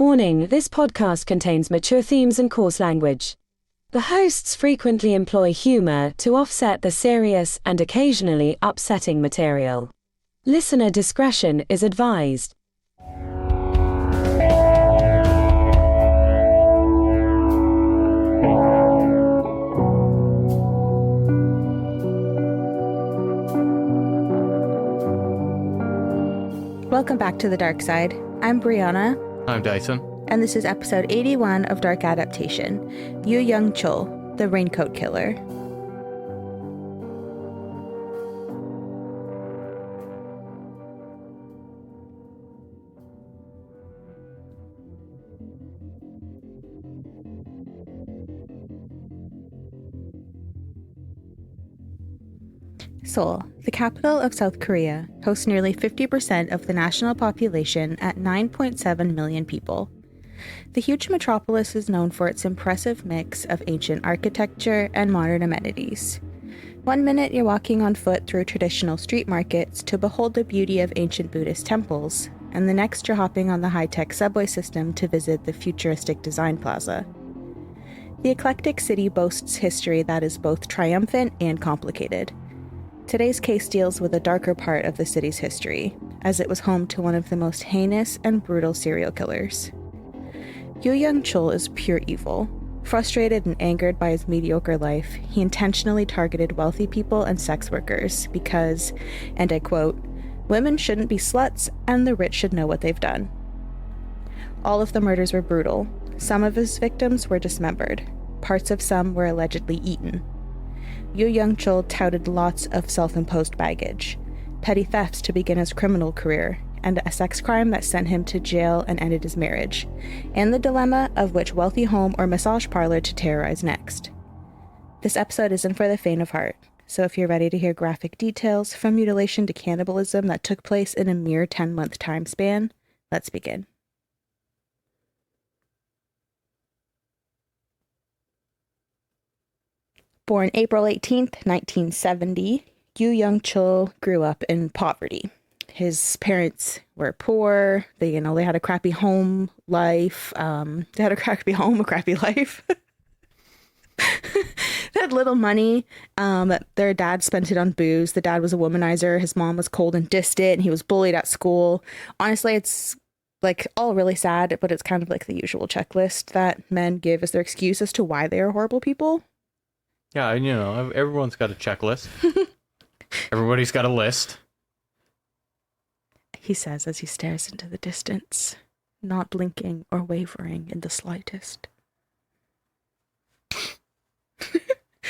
Warning, this podcast contains mature themes and coarse language. The hosts frequently employ humor to offset the serious and occasionally upsetting material. Listener discretion is advised. Welcome back to the Dark Side. I'm Brianna. I'm Dyson. And this is episode 81 of Dark Adaptation, Yoo Young-Chul, the Raincoat Killer. Seoul, the capital of South Korea, hosts nearly 50% of the national population at 9.7 million people. The huge metropolis is known for its impressive mix of ancient architecture and modern amenities. One minute you're walking on foot through traditional street markets to behold the beauty of ancient Buddhist temples, and the next you're hopping on the high-tech subway system to visit the futuristic design plaza. The eclectic city boasts history that is both triumphant and complicated. Today's case deals with a darker part of the city's history, as it was home to one of the most heinous and brutal serial killers. Yoo Young-Chul is pure evil. Frustrated and angered by his mediocre life, he intentionally targeted wealthy people and sex workers because, and I quote, "women shouldn't be sluts and the rich should know what they've done." All of the murders were brutal. Some of his victims were dismembered. Parts of some were allegedly eaten. Yoo Young-Chul touted lots of self-imposed baggage, petty thefts to begin his criminal career, and a sex crime that sent him to jail and ended his marriage, and the dilemma of which wealthy home or massage parlor to terrorize next. This episode isn't for the faint of heart, so if you're ready to hear graphic details from mutilation to cannibalism that took place in a mere 10-month time span, let's begin. Born April 18th, 1970, Yoo Young-Chul grew up in poverty. His parents were poor. They had a crappy home life. They had a crappy home, a crappy life. They had little money. Their dad spent it on booze. The dad was a womanizer. His mom was cold and distant, and he was bullied at school. Honestly, it's like all really sad, but it's kind of like the usual checklist that men give as their excuse as to why they are horrible people. Yeah, and everyone's got a checklist. Everybody's got a list. He says as he stares into the distance, not blinking or wavering in the slightest.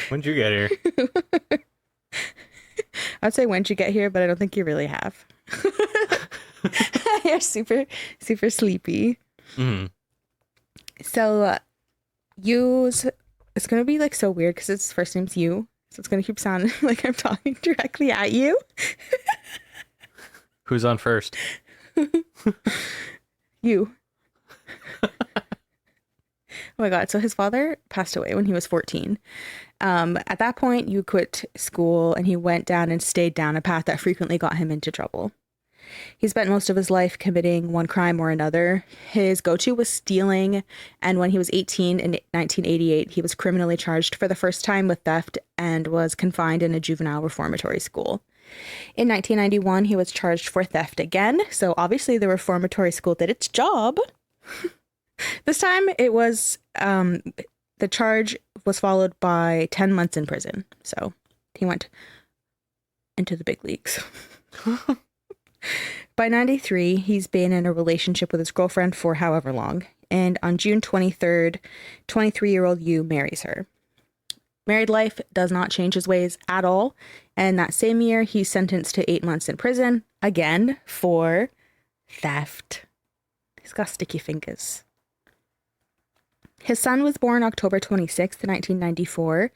When'd you get here? I'd say when'd you get here, but I don't think you really have. You're super, super sleepy. Mm-hmm. So, it's going to be like so weird because his first name's You. So it's going to keep sounding like I'm talking directly at you. Who's on first? You. Oh my God. So his father passed away when he was 14. At that point, You quit school and he went down and stayed down a path that frequently got him into trouble. He spent most of his life committing one crime or another. His go-to was stealing, and when he was 18 in 1988, he was criminally charged for the first time with theft and was confined in a juvenile reformatory school. In 1991, he was charged for theft again, so obviously the reformatory school did its job. This time, it was, the charge was followed by 10 months in prison, so he went into the big leagues. By 93, he's been in a relationship with his girlfriend for however long, and on June 23rd, 23-year-old Yoo marries her. Married life does not change his ways at all, and that same year, he's sentenced to 8 months in prison, again, for theft. He's got sticky fingers. His son was born October 26th, 1994,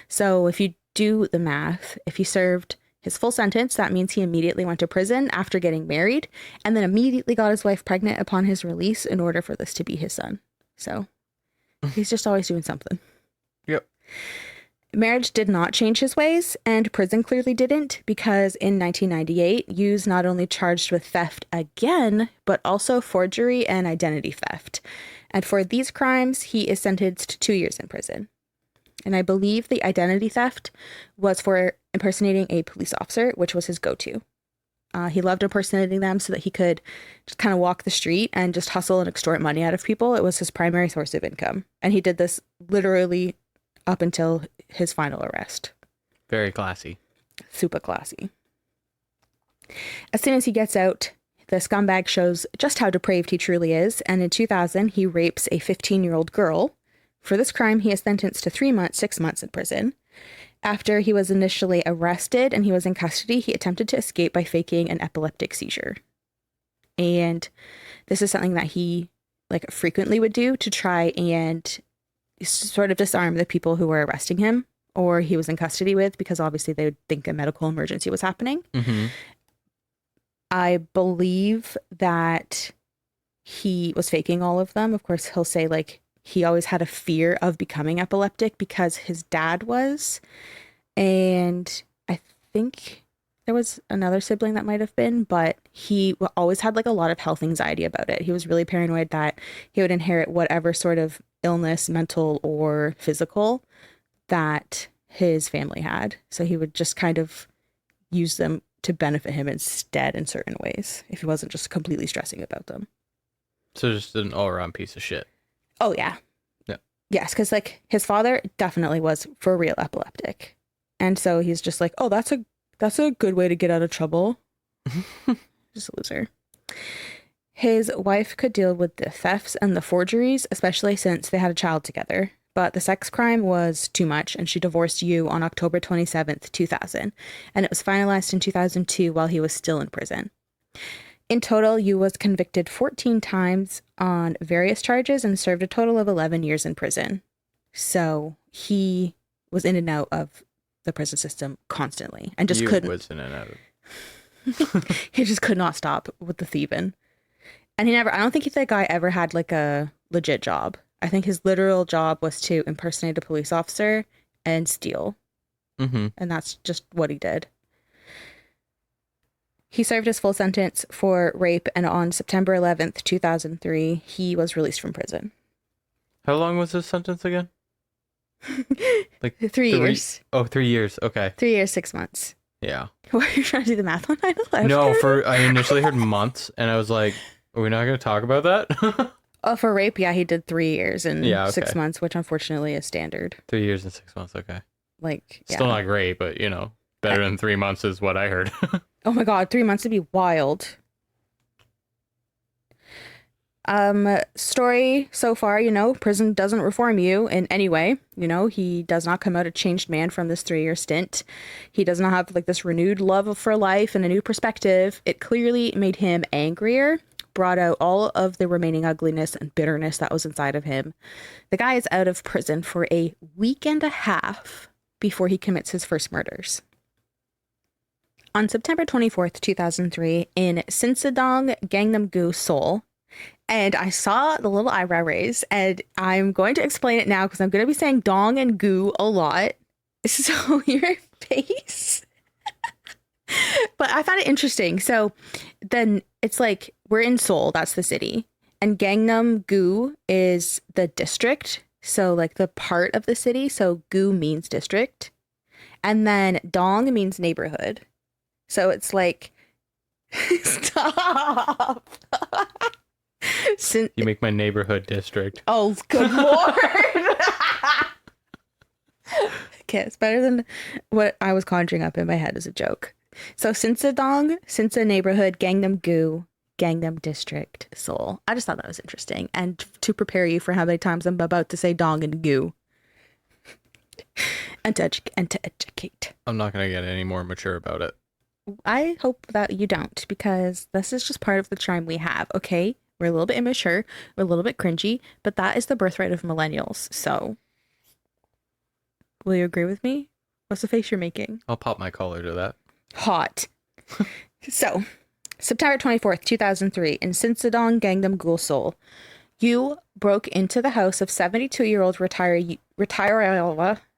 so if you do the math, if he served his full sentence, that means he immediately went to prison after getting married and then immediately got his wife pregnant upon his release in order for this to be his son. So he's just always doing something. Yep. Marriage did not change his ways, and prison clearly didn't, because in 1998, Yoo's not only charged with theft again, but also forgery and identity theft. And for these crimes, he is sentenced to 2 years in prison. And I believe the identity theft was for impersonating a police officer, which was his go-to. He loved impersonating them so that he could just kind of walk the street and just hustle and extort money out of people. It was his primary source of income. And he did this literally up until his final arrest. Very classy. Super classy. As soon as he gets out, the scumbag shows just how depraved he truly is. And in 2000, he rapes a 15-year-old girl. For this crime, he is sentenced to 3 months, 6 months in prison. After he was initially arrested and he was in custody, he attempted to escape by faking an epileptic seizure. And this is something that he frequently would do to try and sort of disarm the people who were arresting him or he was in custody with, because obviously they would think a medical emergency was happening. Mm-hmm. I believe that he was faking all of them. Of course, he'll say he always had a fear of becoming epileptic because his dad was. And I think there was another sibling that might have been, but he always had a lot of health anxiety about it. He was really paranoid that he would inherit whatever sort of illness, mental or physical, that his family had. So he would just kind of use them to benefit him instead in certain ways, if he wasn't just completely stressing about them. So just an all-around piece of shit. Oh, yeah. Yeah. Yes, because his father definitely was for real epileptic. And so he's just oh, that's a good way to get out of trouble. Just a loser. His wife could deal with the thefts and the forgeries, especially since they had a child together. But the sex crime was too much, and she divorced Yoo on October 27th, 2000. And it was finalized in 2002 while he was still in prison. In total, Yoo was convicted 14 times on various charges and served a total of 11 years in prison. So he was in and out of the prison system constantly and just couldn't. Was in and out of. He just could not stop with the thieving. And I don't think that guy ever had a legit job. I think his literal job was to impersonate a police officer and steal. Mm-hmm. And that's just what he did. He served his full sentence for rape, and on September 11th, 2003, he was released from prison. How long was his sentence again? 3 years. Oh, 3 years. Okay. 3 years, 6 months. Yeah. Why are you trying to do the math on 9/11? No, I initially heard months, and I was like, are we not going to talk about that? Oh, for rape, yeah, he did 3 years and Yeah, okay. 6 months, which unfortunately is standard. 3 years and 6 months. Okay. Yeah. Still not great, but better than 3 months is what I heard. Oh my God, 3 months would be wild. Story so far, prison doesn't reform you in any way. He does not come out a changed man from this 3-year stint. He does not have this renewed love for life and a new perspective. It clearly made him angrier, brought out all of the remaining ugliness and bitterness that was inside of him. The guy is out of prison for a week and a half before he commits his first murders. On September 24th, 2003, in Sinsadong, Gangnam-gu, Seoul, and I saw the little eyebrow raise, and I'm going to explain it now because I'm going to be saying dong and gu a lot. So your face. But I found it interesting. So then it's we're in Seoul, that's the city, and Gangnam-gu is the district. So the part of the city. So gu means district. And then dong means neighborhood. So it's stop. You make my neighborhood district. Oh, good Lord. Okay, it's better than what I was conjuring up in my head as a joke. So Sinsadong, Sinsa neighborhood, Gangnam-gu, Gangnam district, Seoul. I just thought that was interesting. And to prepare you for how many times I'm about to say dong and gu. and to educate. I'm not going to get any more mature about it. I hope that you don't, because this is just part of the charm we have, okay? We're a little bit immature, we're a little bit cringy, but that is the birthright of millennials, so... Will you agree with me? What's the face you're making? I'll pop my collar to that. Hot. So, September 24th, 2003, in Sinsadong, Gangnam-gu, Seoul, Yoo broke into the house of 72-year-old retiree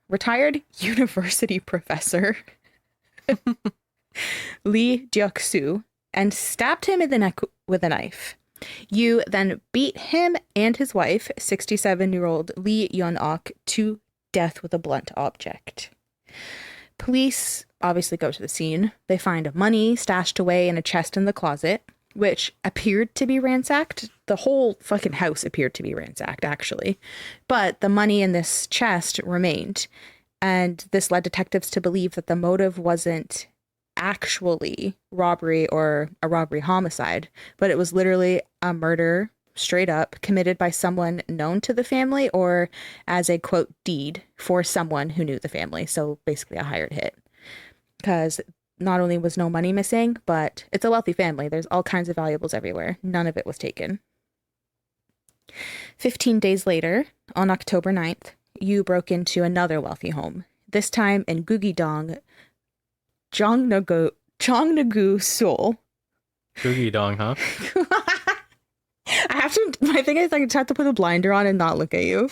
retired university professor Lee Dyuk-soo and stabbed him in the neck with a knife. Yoo then beat him and his wife, 67-year-old Lee Yeon-ok, to death with a blunt object. Police obviously go to the scene. They find money stashed away in a chest in the closet, which appeared to be ransacked. The whole fucking house appeared to be ransacked, actually. But the money in this chest remained. And this led detectives to believe that the motive wasn't actually robbery or a robbery homicide, but it was literally a murder, straight up, committed by someone known to the family or as a, quote, deed for someone who knew the family. So basically a hired hit. Because not only was no money missing, but it's a wealthy family. There's all kinds of valuables everywhere. None of it was taken. 15 days later, on October 9th, Yoo broke into another wealthy home, this time in Gugidong, Jeongnagu, Seoul. Gugidong, huh? My thing is I just have to put a blinder on and not look at you.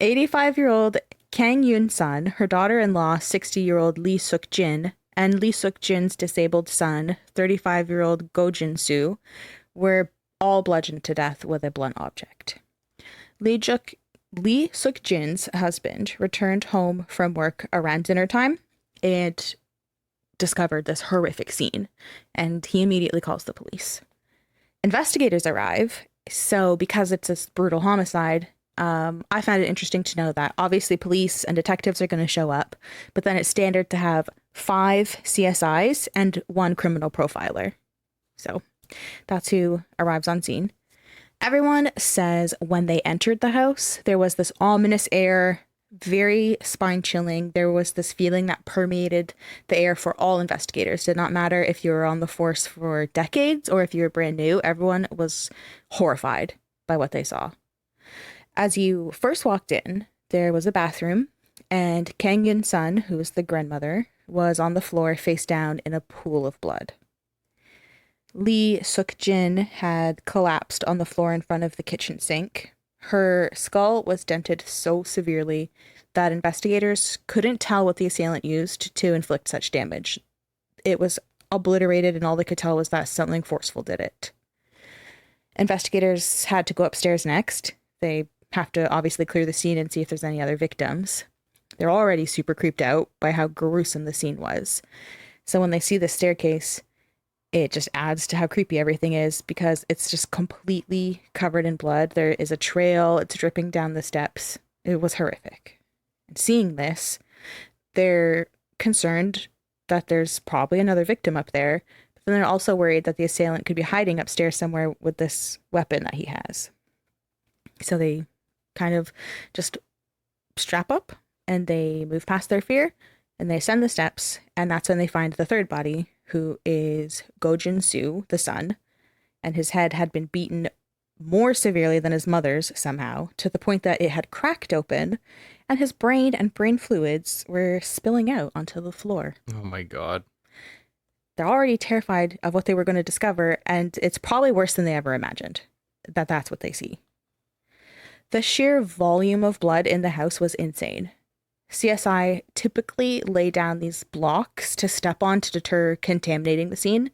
85-year-old Kang Yoon-sun, her daughter-in-law, 60-year-old Lee Suk-jin, and Lee Suk-jin's disabled son, 35-year-old Go Jin-soo, were all bludgeoned to death with a blunt object. Lee Suk-jin's husband returned home from work around dinner time and discovered this horrific scene, and he immediately calls the police. Investigators arrive, so because it's a brutal homicide, I found it interesting to know that obviously police and detectives are going to show up, but then it's standard to have 5 CSIs and 1 criminal profiler. So that's who arrives on scene. Everyone says when they entered the house, there was this ominous air, very spine-chilling. There was this feeling that permeated the air for all investigators. It did not matter if you were on the force for decades or if you were brand new. Everyone was horrified by what they saw. As you first walked in, there was a bathroom, and Kang Yoon-sun, who was the grandmother, was on the floor face down in a pool of blood. Lee Suk-jin had collapsed on the floor in front of the kitchen sink. Her skull was dented so severely that investigators couldn't tell what the assailant used to inflict such damage. It was obliterated, and all they could tell was that something forceful did it. Investigators had to go upstairs next. They have to obviously clear the scene and see if there's any other victims. They're already super creeped out by how gruesome the scene was. So when they see the staircase, it just adds to how creepy everything is because it's just completely covered in blood. There is a trail. It's dripping down the steps. It was horrific. And seeing this, they're concerned that there's probably another victim up there. But then they're also worried that the assailant could be hiding upstairs somewhere with this weapon that he has. So they kind of just strap up and they move past their fear and they ascend the steps. And that's when they find the third body, who is Go Jin-soo, the son, and his head had been beaten more severely than his mother's somehow, to the point that it had cracked open, and his brain and brain fluids were spilling out onto the floor. Oh my god. They're already terrified of what they were going to discover, and it's probably worse than they ever imagined, that that's what they see. The sheer volume of blood in the house was insane. CSI typically lay down these blocks to step on to deter contaminating the scene,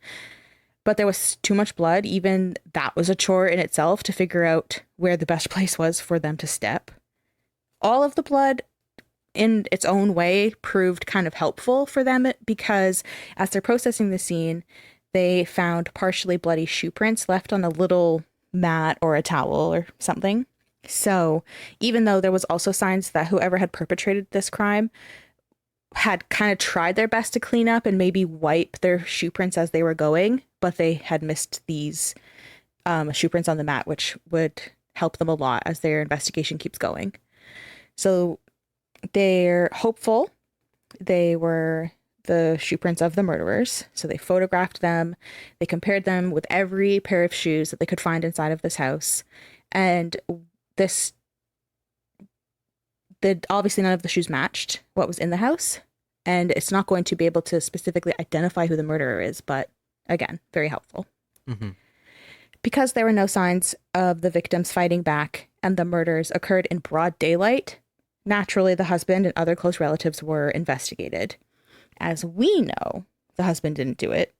but there was too much blood. Even that was a chore in itself to figure out where the best place was for them to step. All of the blood, in its own way, proved kind of helpful for them because as they're processing the scene, they found partially bloody shoe prints left on a little mat or a towel or something. So even though there was also signs that whoever had perpetrated this crime had kind of tried their best to clean up and maybe wipe their shoe prints as they were going, but they had missed these shoe prints on the mat, which would help them a lot as their investigation keeps going. So they're hopeful they were the shoe prints of the murderers. So they photographed them. They compared them with every pair of shoes that they could find inside of this house. And obviously none of the shoes matched what was in the house, and it's not going to be able to specifically identify who the murderer is, but again, very helpful. Mm-hmm. Because there were no signs of the victims fighting back and the murders occurred in broad daylight, Naturally, the husband and other close relatives were investigated. As we know, the husband didn't do it,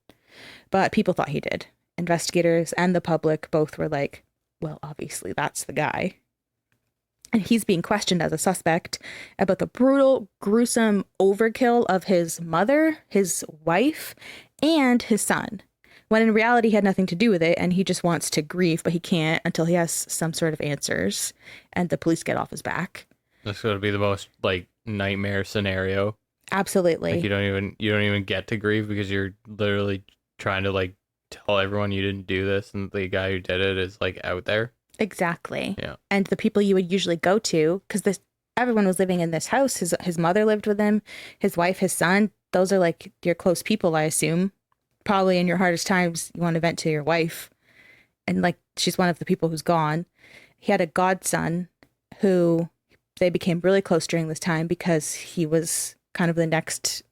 but people thought he did. Investigators and the public both were like, well, obviously that's the guy. And he's being questioned as a suspect about the brutal, gruesome overkill of his mother, his wife, and his son, when in reality he had nothing to do with it, and he just wants to grieve, but he can't until he has some sort of answers, and the police get off his back. That's going to be the most, like, nightmare scenario. Absolutely. Like, you don't even get to grieve because you're literally trying to, like, tell everyone you didn't do this, and the guy who did it is, like, out there. Exactly. Yeah. And the people you would usually go to, because everyone was living in this house. His mother lived with him, his wife, his son. Those are like your close people, I assume. Probably in your hardest times, you want to vent to your wife. And like, she's one of the people who's gone. He had a godson who they became really close during this time because he was kind of the next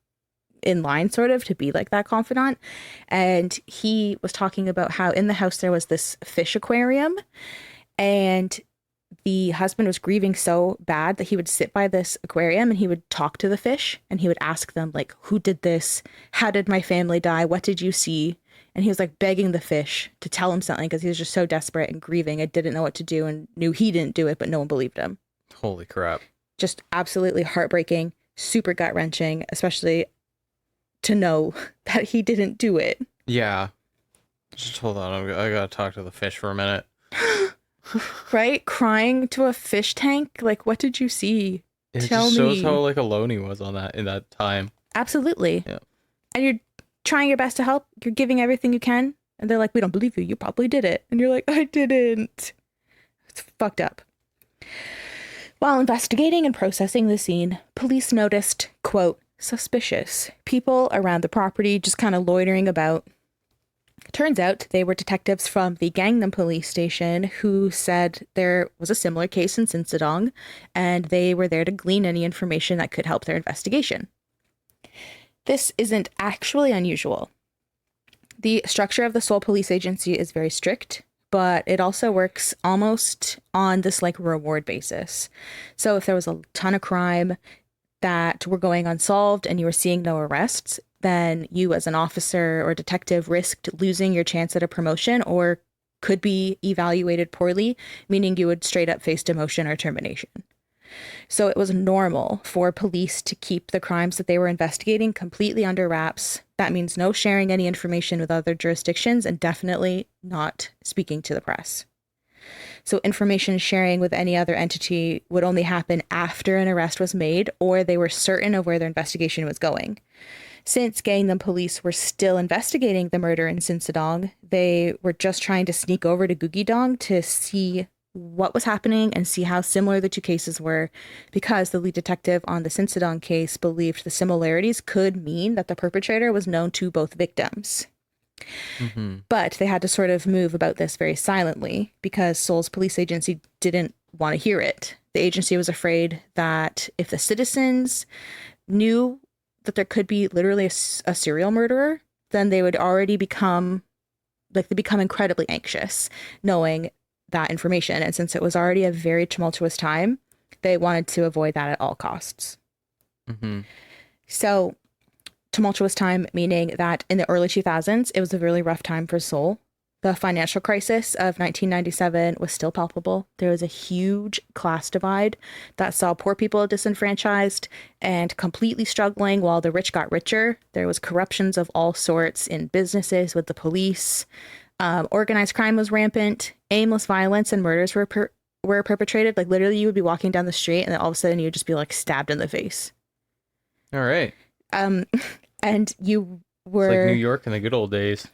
in line sort of to be like that confidant. And he was talking about how in the house there was this fish aquarium, and the husband was grieving so bad that he would sit by this aquarium and he would talk to the fish and he would ask them, like, who did this? How did my family die? What did you see? And he was like begging the fish to tell him something because he was just so desperate and grieving and didn't know what to do and knew he didn't do it, but no one believed him. Holy crap. Just absolutely heartbreaking, super gut wrenching, especially to know that he didn't do it. Yeah. Just hold on. I gotta talk to the fish for a minute. Right? Crying to a fish tank? Like, what did you see? It Tell just me. shows how, like, alone he was in that time. Absolutely. Yeah. And you're trying your best to help. You're giving everything you can. And they're like, we don't believe you. You probably did it. And you're like, I didn't. It's fucked up. While investigating and processing the scene, police noticed, quote, suspicious people around the property just kind of loitering about. Turns out they were detectives from the Gangnam police station who said there was a similar case in Sinsadong, and they were there to glean any information that could help their investigation. This isn't actually unusual. The structure of the Seoul Police Agency is very strict, but it also works almost on this like reward basis. So if there was a ton of crime that were going unsolved and you were seeing no arrests, then you as an officer or detective risked losing your chance at a promotion or could be evaluated poorly, meaning you would straight up face demotion or termination. So it was normal for police to keep the crimes that they were investigating completely under wraps. That means no sharing any information with other jurisdictions and definitely not speaking to the press. So information sharing with any other entity would only happen after an arrest was made or they were certain of where their investigation was going. Since Gangnam police were still investigating the murder in Sinsadong, they were just trying to sneak over to Gugidong to see what was happening and see how similar the two cases were, because the lead detective on the Sinsadong case believed the similarities could mean that the perpetrator was known to both victims. Mm-hmm. But they had to sort of move about this very silently because Seoul's police agency didn't want to hear it. The agency was afraid that if the citizens knew that there could be literally a serial murderer, then they would already become incredibly anxious knowing that information. And since it was already a very tumultuous time, they wanted to avoid that at all costs. Mm-hmm. So tumultuous time, meaning that in the early 2000s, it was a really rough time for Seoul. The financial crisis of 1997 was still palpable. There was a huge class divide that saw poor people disenfranchised and completely struggling while the rich got richer. There was corruptions of all sorts in businesses with the police. Organized crime was rampant. Aimless violence and murders were perpetrated. Like literally you would be walking down the street and then all of a sudden you would just be like stabbed in the face. All right. And you were... It's like New York in the good old days.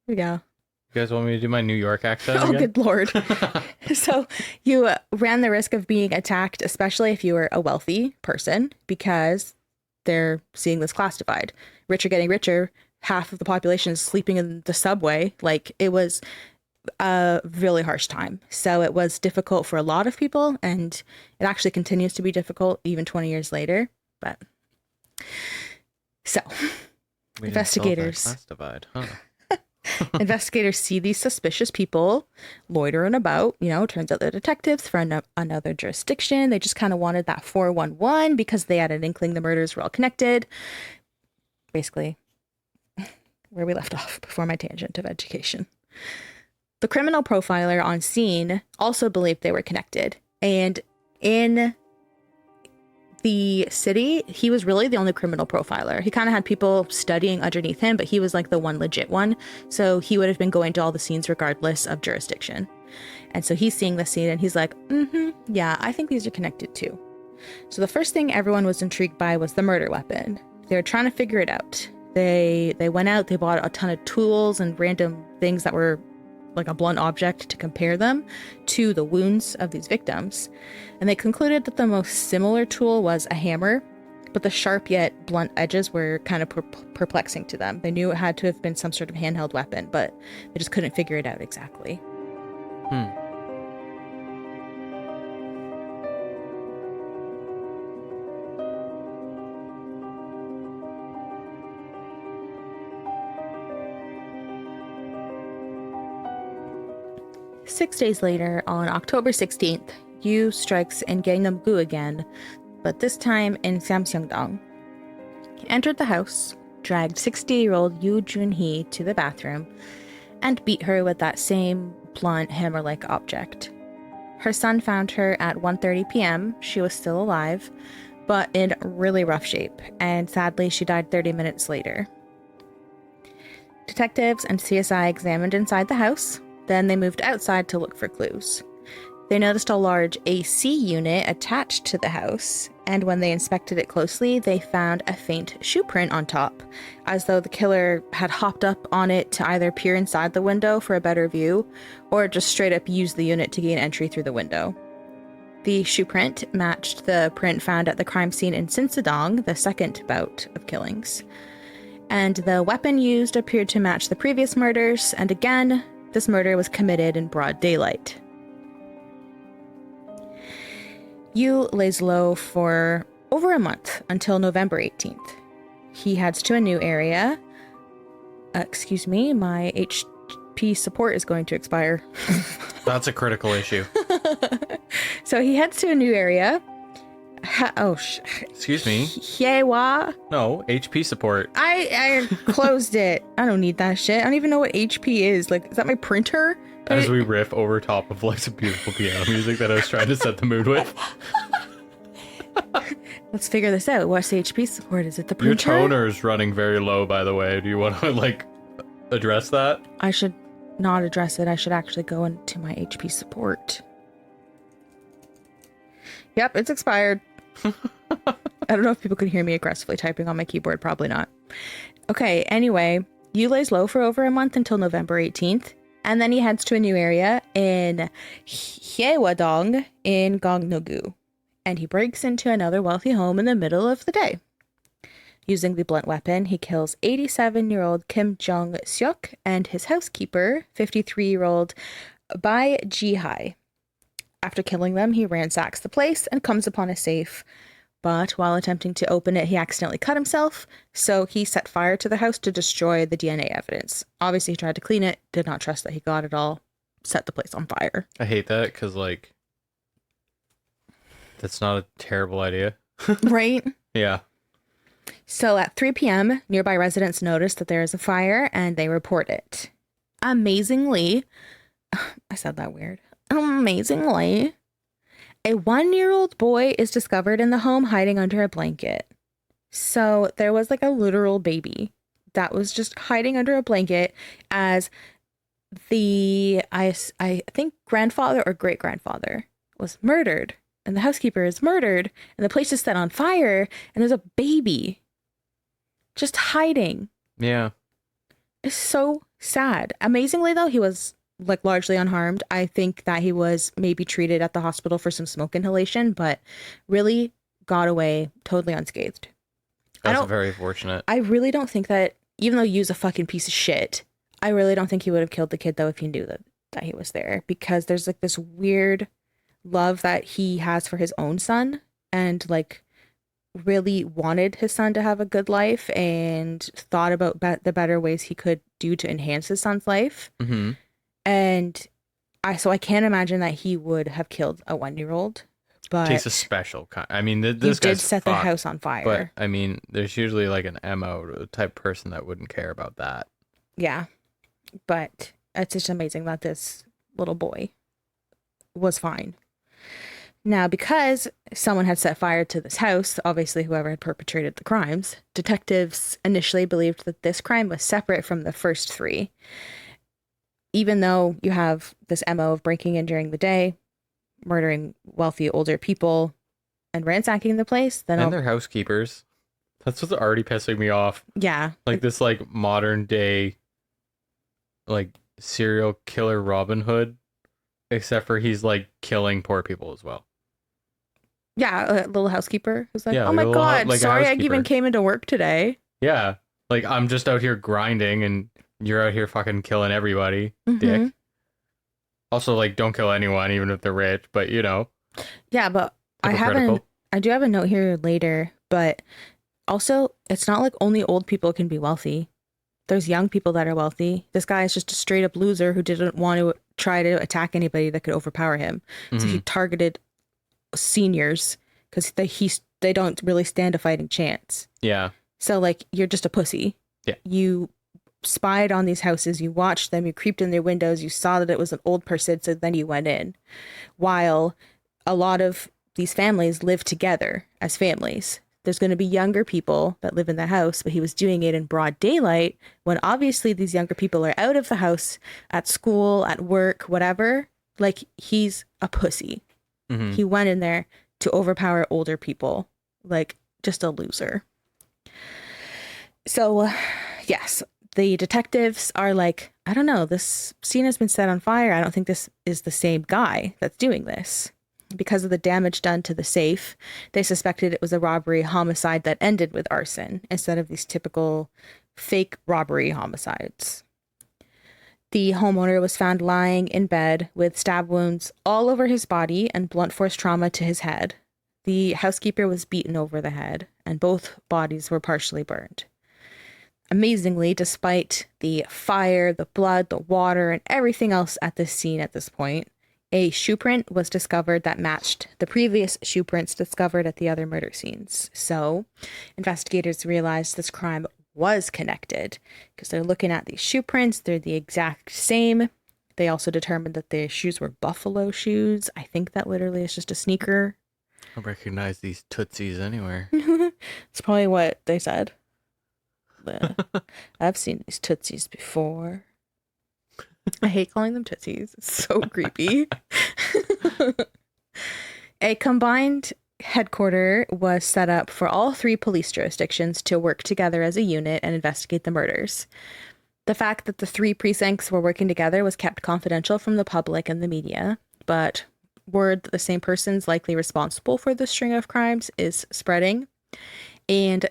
Yeah. You guys want me to do my New York accent again? Oh, good Lord. So you ran the risk of being attacked, especially if you were a wealthy person, because they're seeing this class divide. Rich are getting richer. Half of the population is sleeping in the subway. Like, it was a really harsh time. So it was difficult for a lot of people, and it actually continues to be difficult even 20 years later. But so, we investigators. Class divide, huh? Investigators see these suspicious people loitering about. Turns out they're detectives from another jurisdiction. They just kind of wanted that 411 because they had an inkling the murders were all connected. Basically, where we left off before my tangent of education. The criminal profiler on scene also believed they were connected. And in the city, he was really the only criminal profiler. He kind of had people studying underneath him, but he was like the one legit one. So he would have been going to all the scenes regardless of jurisdiction. And so he's seeing the scene and he's like, yeah, I think these are connected too. So the first thing everyone was intrigued by was the murder weapon. They were trying to figure it out. They went out, they bought a ton of tools and random things that were like a blunt object to compare them to the wounds of these victims. And they concluded that the most similar tool was a hammer, but the sharp yet blunt edges were kind of perplexing to them. They knew it had to have been some sort of handheld weapon, but they just couldn't figure it out exactly. 6 days later, on October 16th, Yoo strikes in Gangnam-gu again, but this time in Samseong-dong. He entered the house, dragged 60-year-old Yoo Jun-hee to the bathroom, and beat her with that same blunt hammer-like object. Her son found her at 1:30 p.m. She was still alive, but in really rough shape, and sadly she died 30 minutes later. Detectives and CSI examined inside the house. Then they moved outside to look for clues. They noticed a large AC unit attached to the house, and when they inspected it closely, they found a faint shoe print on top, as though the killer had hopped up on it to either peer inside the window for a better view, or just straight up use the unit to gain entry through the window. The shoe print matched the print found at the crime scene in Sinsadong, the second bout of killings. And the weapon used appeared to match the previous murders, and again, this murder was committed in broad daylight. Yoo lays low for over a month until November 18th. He heads to a new area. Excuse me, my HP support is going to expire. That's a critical issue. So he heads to a new area. Excuse me. Hyewa. No, HP support. I closed it. I don't need that shit. I don't even know what HP is. Like, is that my printer? As we riff over top of like some beautiful piano music that I was trying to set the mood with. Let's figure this out. What's HP support? Is it the printer? Your toner is running very low, by the way. Do you want to like address that? I should not address it. I should actually go into my HP support. Yep, it's expired. I don't know if people could hear me aggressively typing on my keyboard. Probably not. Okay, anyway, Yoo lays low for over a month until November 18th, and then he heads to a new area in Hyewadong in Gangno-gu, and he breaks into another wealthy home in the middle of the day. Using the blunt weapon, he kills 87-year-old Kim Jong-seok and his housekeeper, 53-year-old Bai Ji-hai. After killing them, he ransacks the place and comes upon a safe, but while attempting to open it, he accidentally cut himself, so he set fire to the house to destroy the DNA evidence. Obviously, he tried to clean it, did not trust that he got it all, set the place on fire. I hate that because, like, that's not a terrible idea. Right? Yeah. So at 3 p.m., nearby residents notice that there is a fire and they report it. Amazingly, I said that weird. Amazingly, a 1-year-old boy is discovered in the home hiding under a blanket. So there was like a literal baby that was just hiding under a blanket as the, I think grandfather or great-grandfather was murdered. And the housekeeper is murdered. And the place is set on fire. And there's a baby just hiding. Yeah. It's so sad. Amazingly, though, he was like largely unharmed. I think that he was maybe treated at the hospital for some smoke inhalation, but really got away totally unscathed. That's very fortunate. I really don't think that, even though Yu's a fucking piece of shit, I really don't think he would have killed the kid though if he knew that he was there, because there's like this weird love that he has for his own son, and like really wanted his son to have a good life and thought about the better ways he could do to enhance his son's life. Mm-hmm. And I can't imagine that he would have killed a 1-year-old. But Takes a special kind. I mean, he this did guy's set the fucked, house on fire. but I mean, there's usually like an MO type person that wouldn't care about that. Yeah, but it's just amazing that this little boy was fine. Now, because someone had set fire to this house, obviously whoever had perpetrated the crimes, detectives initially believed that this crime was separate from the first 3. Even though you have this MO of breaking in during the day, murdering wealthy older people, and ransacking the place, then and they're housekeepers. That's what's already pissing me off. Yeah. Like this like modern day like serial killer Robin Hood, except for he's like killing poor people as well. Yeah, a little housekeeper who's like, Yeah, oh like my a God, like a sorry I housekeeper. even came into work today. Yeah. Like I'm just out here grinding and you're out here fucking killing everybody, Mhm. dick. Also, like, don't kill anyone, even if they're rich, but you know. Yeah, but Hypocritical. I do have a note here later, but also it's not like only old people can be wealthy. There's young people that are wealthy. This guy is just a straight up loser who didn't want to try to attack anybody that could overpower him. So he targeted seniors because they don't really stand a fighting chance. Yeah. So like, you're just a pussy. Yeah. You spied on these houses, you watched them, you creeped in their windows, you saw that it was an old person, so then you went in. While a lot of these families live together as families. There's going to be younger people that live in the house, but he was doing it in broad daylight when obviously these younger people are out of the house, at school, at work, whatever. Like, he's a pussy. Mm-hmm. He went in there to overpower older people. Like, just a loser. So, yes, the detectives are like, I don't know, this scene has been set on fire. I don't think this is the same guy that's doing this. Because of the damage done to the safe, they suspected it was a robbery homicide that ended with arson instead of these typical fake robbery homicides. The homeowner was found lying in bed with stab wounds all over his body and blunt force trauma to his head. The housekeeper was beaten over the head, and both bodies were partially burned. Amazingly, despite the fire, the blood, the water, and everything else at this scene at this point, a shoe print was discovered that matched the previous shoe prints discovered at the other murder scenes. So, investigators realized this crime was connected because they're looking at these shoe prints. They're the exact same. They also determined that the shoes were buffalo shoes. I think that literally is just a sneaker. I recognize these tootsies anywhere. It's probably what they said. I've seen these tootsies before. I hate calling them tootsies. It's so creepy. A combined headquarter was set up for all 3 police jurisdictions to work together as a unit and investigate the murders. The fact that the 3 precincts were working together was kept confidential from the public and the media, but word that the same person's likely responsible for the string of crimes is spreading. And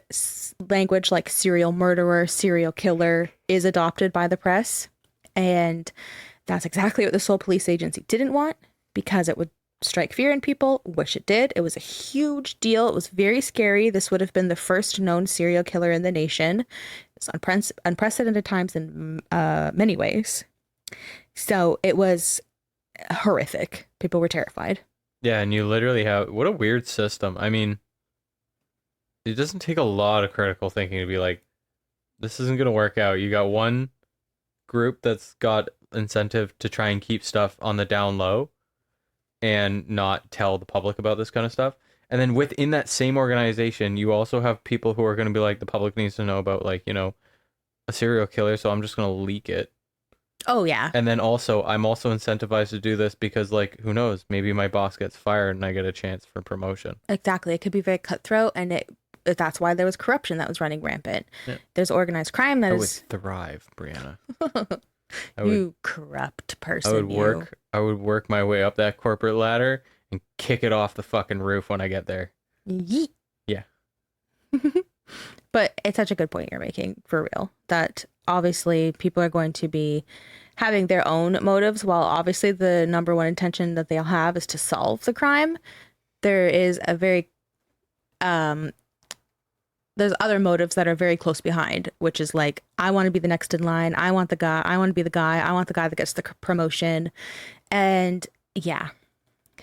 language like serial murderer, serial killer is adopted by the press. And that's exactly what the Seoul Police Agency didn't want, because it would strike fear in people, which it did. It was a huge deal. It was very scary. This would have been the first known serial killer in the nation. It's unprecedented times in many ways. So it was horrific. People were terrified. Yeah, and you literally have... What a weird system. I mean, it doesn't take a lot of critical thinking to be like, this isn't going to work out. You got one group that's got incentive to try and keep stuff on the down low and not tell the public about this kind of stuff. And then within that same organization, you also have people who are going to be like, the public needs to know about, like, you know, a serial killer, so I'm just going to leak it. Oh, yeah. And then also, I'm also incentivized to do this because, like, who knows? Maybe my boss gets fired and I get a chance for promotion. Exactly. It could be very cutthroat, and that's why there was corruption that was running rampant. Yeah. There's organized crime that I is... would thrive, Brianna. You corrupt person. I would work my way up that corporate ladder and kick it off the fucking roof when I get there. Yeet. Yeah. But it's such a good point you're making, for real, that obviously people are going to be having their own motives, while obviously the number one intention that they'll have is to solve the crime. There is a very there's other motives that are very close behind, which is like, I want to be the next in line. I want the guy. I want to be the guy. I want the guy that gets the promotion. And yeah,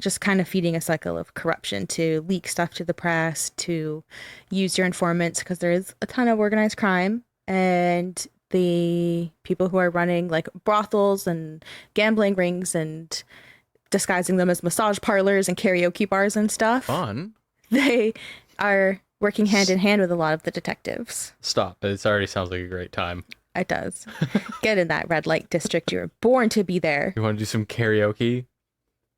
just kind of feeding a cycle of corruption to leak stuff to the press, to use your informants, because there is a ton of organized crime. And the people who are running like brothels and gambling rings and disguising them as massage parlors and karaoke bars and stuff. Fun. They are working hand in hand with a lot of the detectives. Stop. It already sounds like a great time. It does. Get in that red light district. You're born to be there. You want to do some karaoke?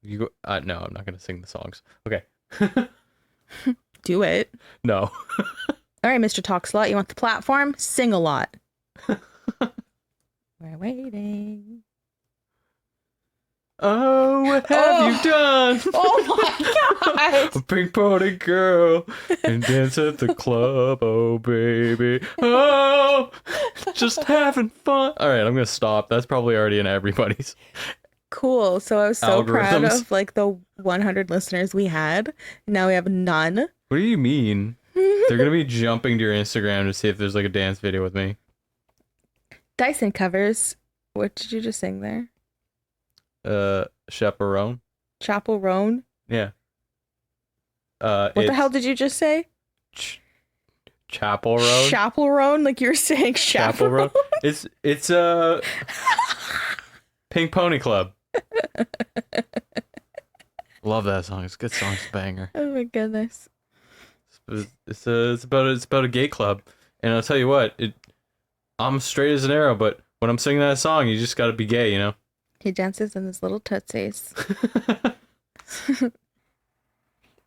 You go. No, I'm not going to sing the songs. Okay. Do it. No. All right, Mr. Talk Slut, you want the platform? Sing a lot. We're waiting. Oh, what have you done? Oh my God! A pink pony girl and dance at the club. Oh, baby. Oh, just having fun. All right, I'm going to stop. That's probably already in everybody's. Cool. So I was so proud Algorithms. of like the 100 listeners we had. Now we have none. What do you mean? They're going to be jumping to your Instagram to see if there's like a dance video with me. Dyson covers. What did you just sing there? Chaperone. Chapel Roan? Yeah. What the hell did you just say? Chapel Road. Chapel Roan? Like you were saying Chapel chaperone? Road. It's Pink Pony Club. Love that song. It's a good song. It's a banger. Oh my goodness. It's about a gay club, and I'll tell you what. I'm straight as an arrow, but when I'm singing that song, you just got to be gay, you know. He dances in his little tootsies.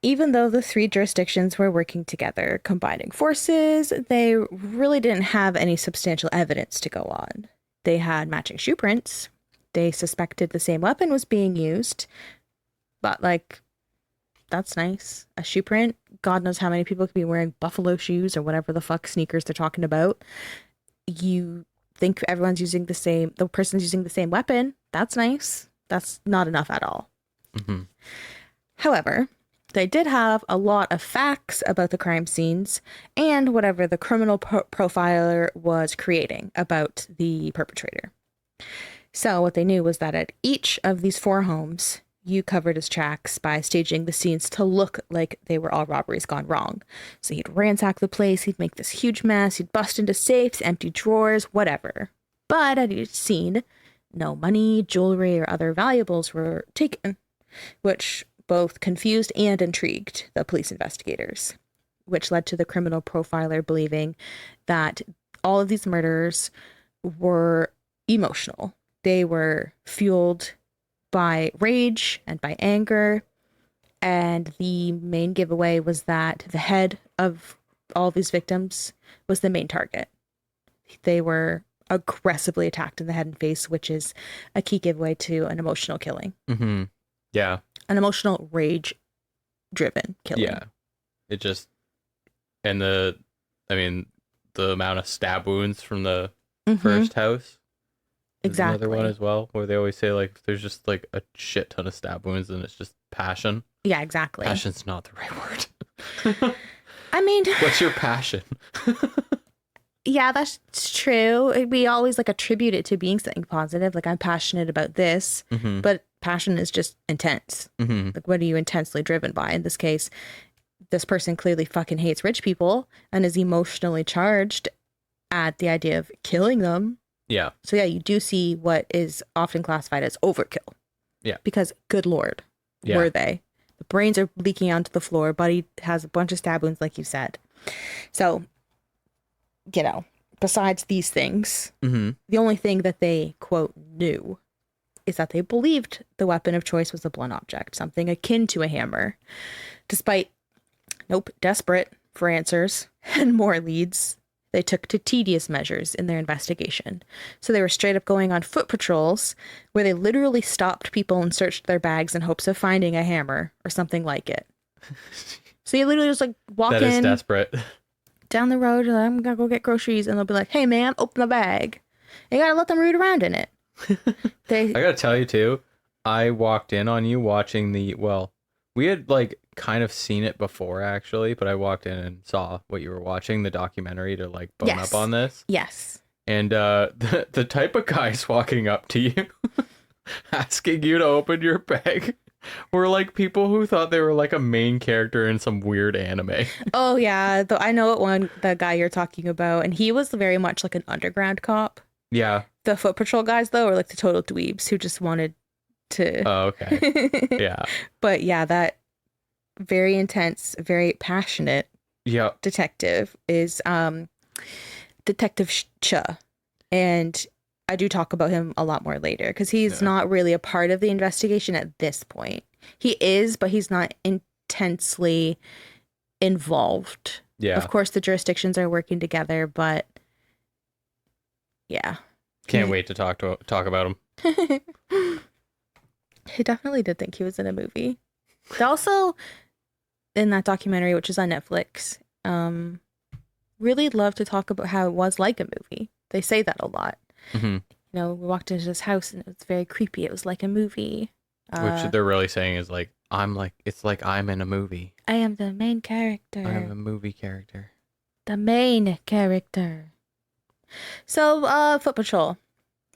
Even though the three jurisdictions were working together, combining forces, they really didn't have any substantial evidence to go on. They had matching shoe prints. They suspected the same weapon was being used. But, like, that's nice. A shoe print. God knows how many people could be wearing buffalo shoes or whatever the fuck sneakers they're talking about. You think everyone's using the person's using the same weapon. That's nice. That's not enough at all. Mm-hmm. However, they did have a lot of facts about the crime scenes and whatever the criminal profiler was creating about the perpetrator. So what they knew was that at each of these 4 homes, you covered his tracks by staging the scenes to look like they were all robberies gone wrong. So he'd ransack the place, he'd make this huge mess, he'd bust into safes, empty drawers, whatever. But at each scene, no money, jewelry, or other valuables were taken, which both confused and intrigued the police investigators, which led to the criminal profiler believing that all of these murders were emotional. They were fueled by rage and by anger, and the main giveaway was that the head of all of these victims was the main target. They were aggressively attacked in the head and face, which is a key giveaway to an emotional killing. Mm-hmm. Yeah. An emotional rage-driven killing. Yeah. It just, and the amount of stab wounds from the first house. Exactly. Another one as well, where they always say like there's just like a shit ton of stab wounds and it's just passion. Yeah, exactly. Passion's not the right word. I mean, what's your passion? Yeah, that's true. We always like attribute it to being something positive. Like, I'm passionate about this, but passion is just intense. Like, what are you intensely driven by? In this case, this person clearly fucking hates rich people and is emotionally charged at the idea of killing them. Yeah. So yeah, you do see what is often classified as overkill. Yeah. Because good Lord, were they? The brains are leaking onto the floor. Buddy has a bunch of stab wounds, like you said. So, you know, besides these things, the only thing that they, quote, knew is that they believed the weapon of choice was a blunt object, something akin to a hammer. Despite, desperate for answers and more leads, they took to tedious measures in their investigation. So they were straight up going on foot patrols where they literally stopped people and searched their bags in hopes of finding a hammer or something like it. So you literally just like walk in. That is desperate. Down the road, like, I'm gonna go get groceries, and they'll be like, "Hey, ma'am, open the bag." You gotta let them root around in it. I gotta tell you too, I walked in on you watching we We had like kind of seen it before actually, but I walked in and saw what you were watching, the documentary, to like bone Yes. up on this. Yes. And the type of guys walking up to you asking you to open your bag were like people who thought they were like a main character in some weird anime. Oh yeah, though I know the guy you're talking about, and he was very much like an underground cop. Yeah. The foot patrol guys though are like the total dweebs who just wanted to. Oh, okay. Yeah. But yeah, that very intense, very passionate Yep. detective is Detective Cha, and I do talk about him a lot more later because he's not really a part of the investigation at this point. He is, but he's not intensely involved. Yeah. Of course, the jurisdictions are working together, but yeah. Can't wait to talk about him. He definitely did think he was in a movie. They also, in that documentary, which is on Netflix, really love to talk about how it was like a movie. They say that a lot. Mm-hmm. You know, we walked into his house and it was very creepy. It was like a movie. Which they're really saying is like, it's like I'm in a movie. I am the main character. I am a movie character. The main character. So, Foot Patrol.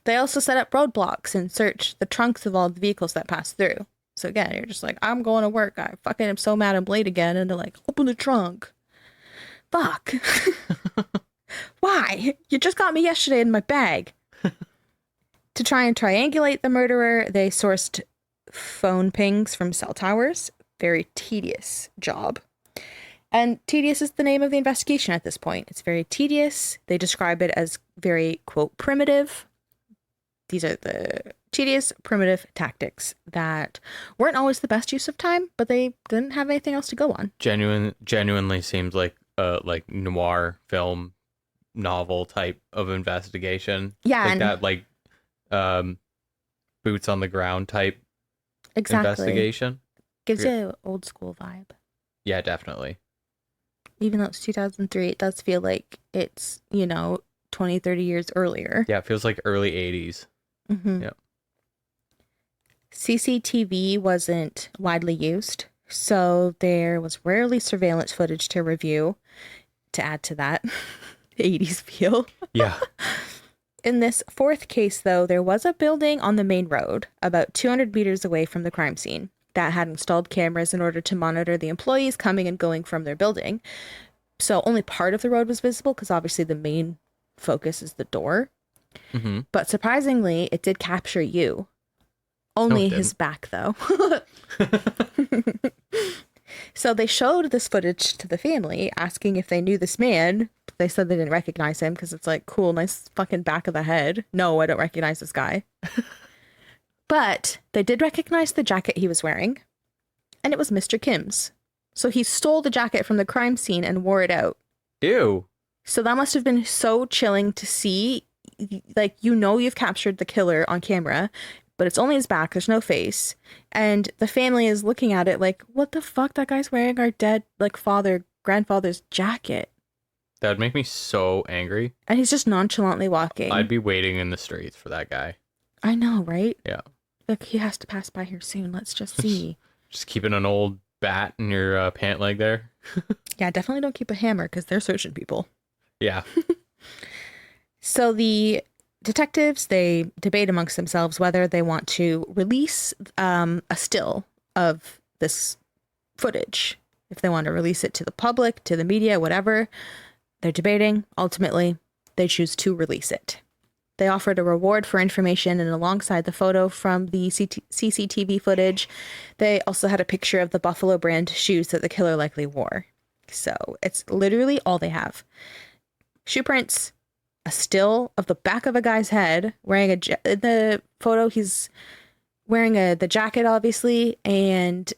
They also set up roadblocks and search the trunks of all the vehicles that pass through. So again, you're just like, I'm going to work. I fucking am so mad I'm late again. And they're like, open the trunk. Fuck. Why? You just got me yesterday in my bag. To try and triangulate the murderer, they sourced phone pings from cell towers. Very tedious job. And tedious is the name of the investigation at this point. It's very tedious. They describe it as very, quote, primitive. These are the tedious, primitive tactics that weren't always the best use of time, but they didn't have anything else to go on. Genuinely seems like noir film novel type of investigation. Yeah, like that, like boots on the ground type investigation. Gives you an old school vibe. Yeah, definitely. Even though it's 2003, it does feel like it's, 20, 30 years earlier. Yeah, it feels like early 80s. Mm-hmm. Yep. CCTV wasn't widely used, so there was rarely surveillance footage to review to add to that 80s feel. Yeah. In this fourth case, though, there was a building on the main road about 200 meters away from the crime scene that had installed cameras in order to monitor the employees coming and going from their building. So only part of the road was visible because obviously the main focus is the door. Mm-hmm. But surprisingly, it did capture you. Only his back, though. So they showed this footage to the family, asking if they knew this man. But they said they didn't recognize him because it's like, cool, nice fucking back of the head. No, I don't recognize this guy. But they did recognize the jacket he was wearing, and it was Mr. Kim's. So he stole the jacket from the crime scene and wore it out. Ew. So that must have been so chilling to see. Like, you've captured the killer on camera, but it's only his back. There's no face. And the family is looking at it like, what the fuck? That guy's wearing our dead, like, grandfather's jacket. That would make me so angry. And he's just nonchalantly walking. I'd be waiting in the streets for that guy. I know, right? Yeah. Like, he has to pass by here soon. Let's just see. Just keeping an old bat in your pant leg there. Yeah, definitely don't keep a hammer because they're searching people. Yeah. So the detectives, they debate amongst themselves whether they want to release a still of this footage. If they want to release it to the public, to the media, whatever. They're debating. Ultimately, they choose to release it. They offered a reward for information, and alongside the photo from the CCTV footage, they also had a picture of the Buffalo brand shoes that the killer likely wore. So it's literally all they have. Shoe prints, a still of the back of a guy's head, wearing in the photo, he's wearing the jacket, obviously, and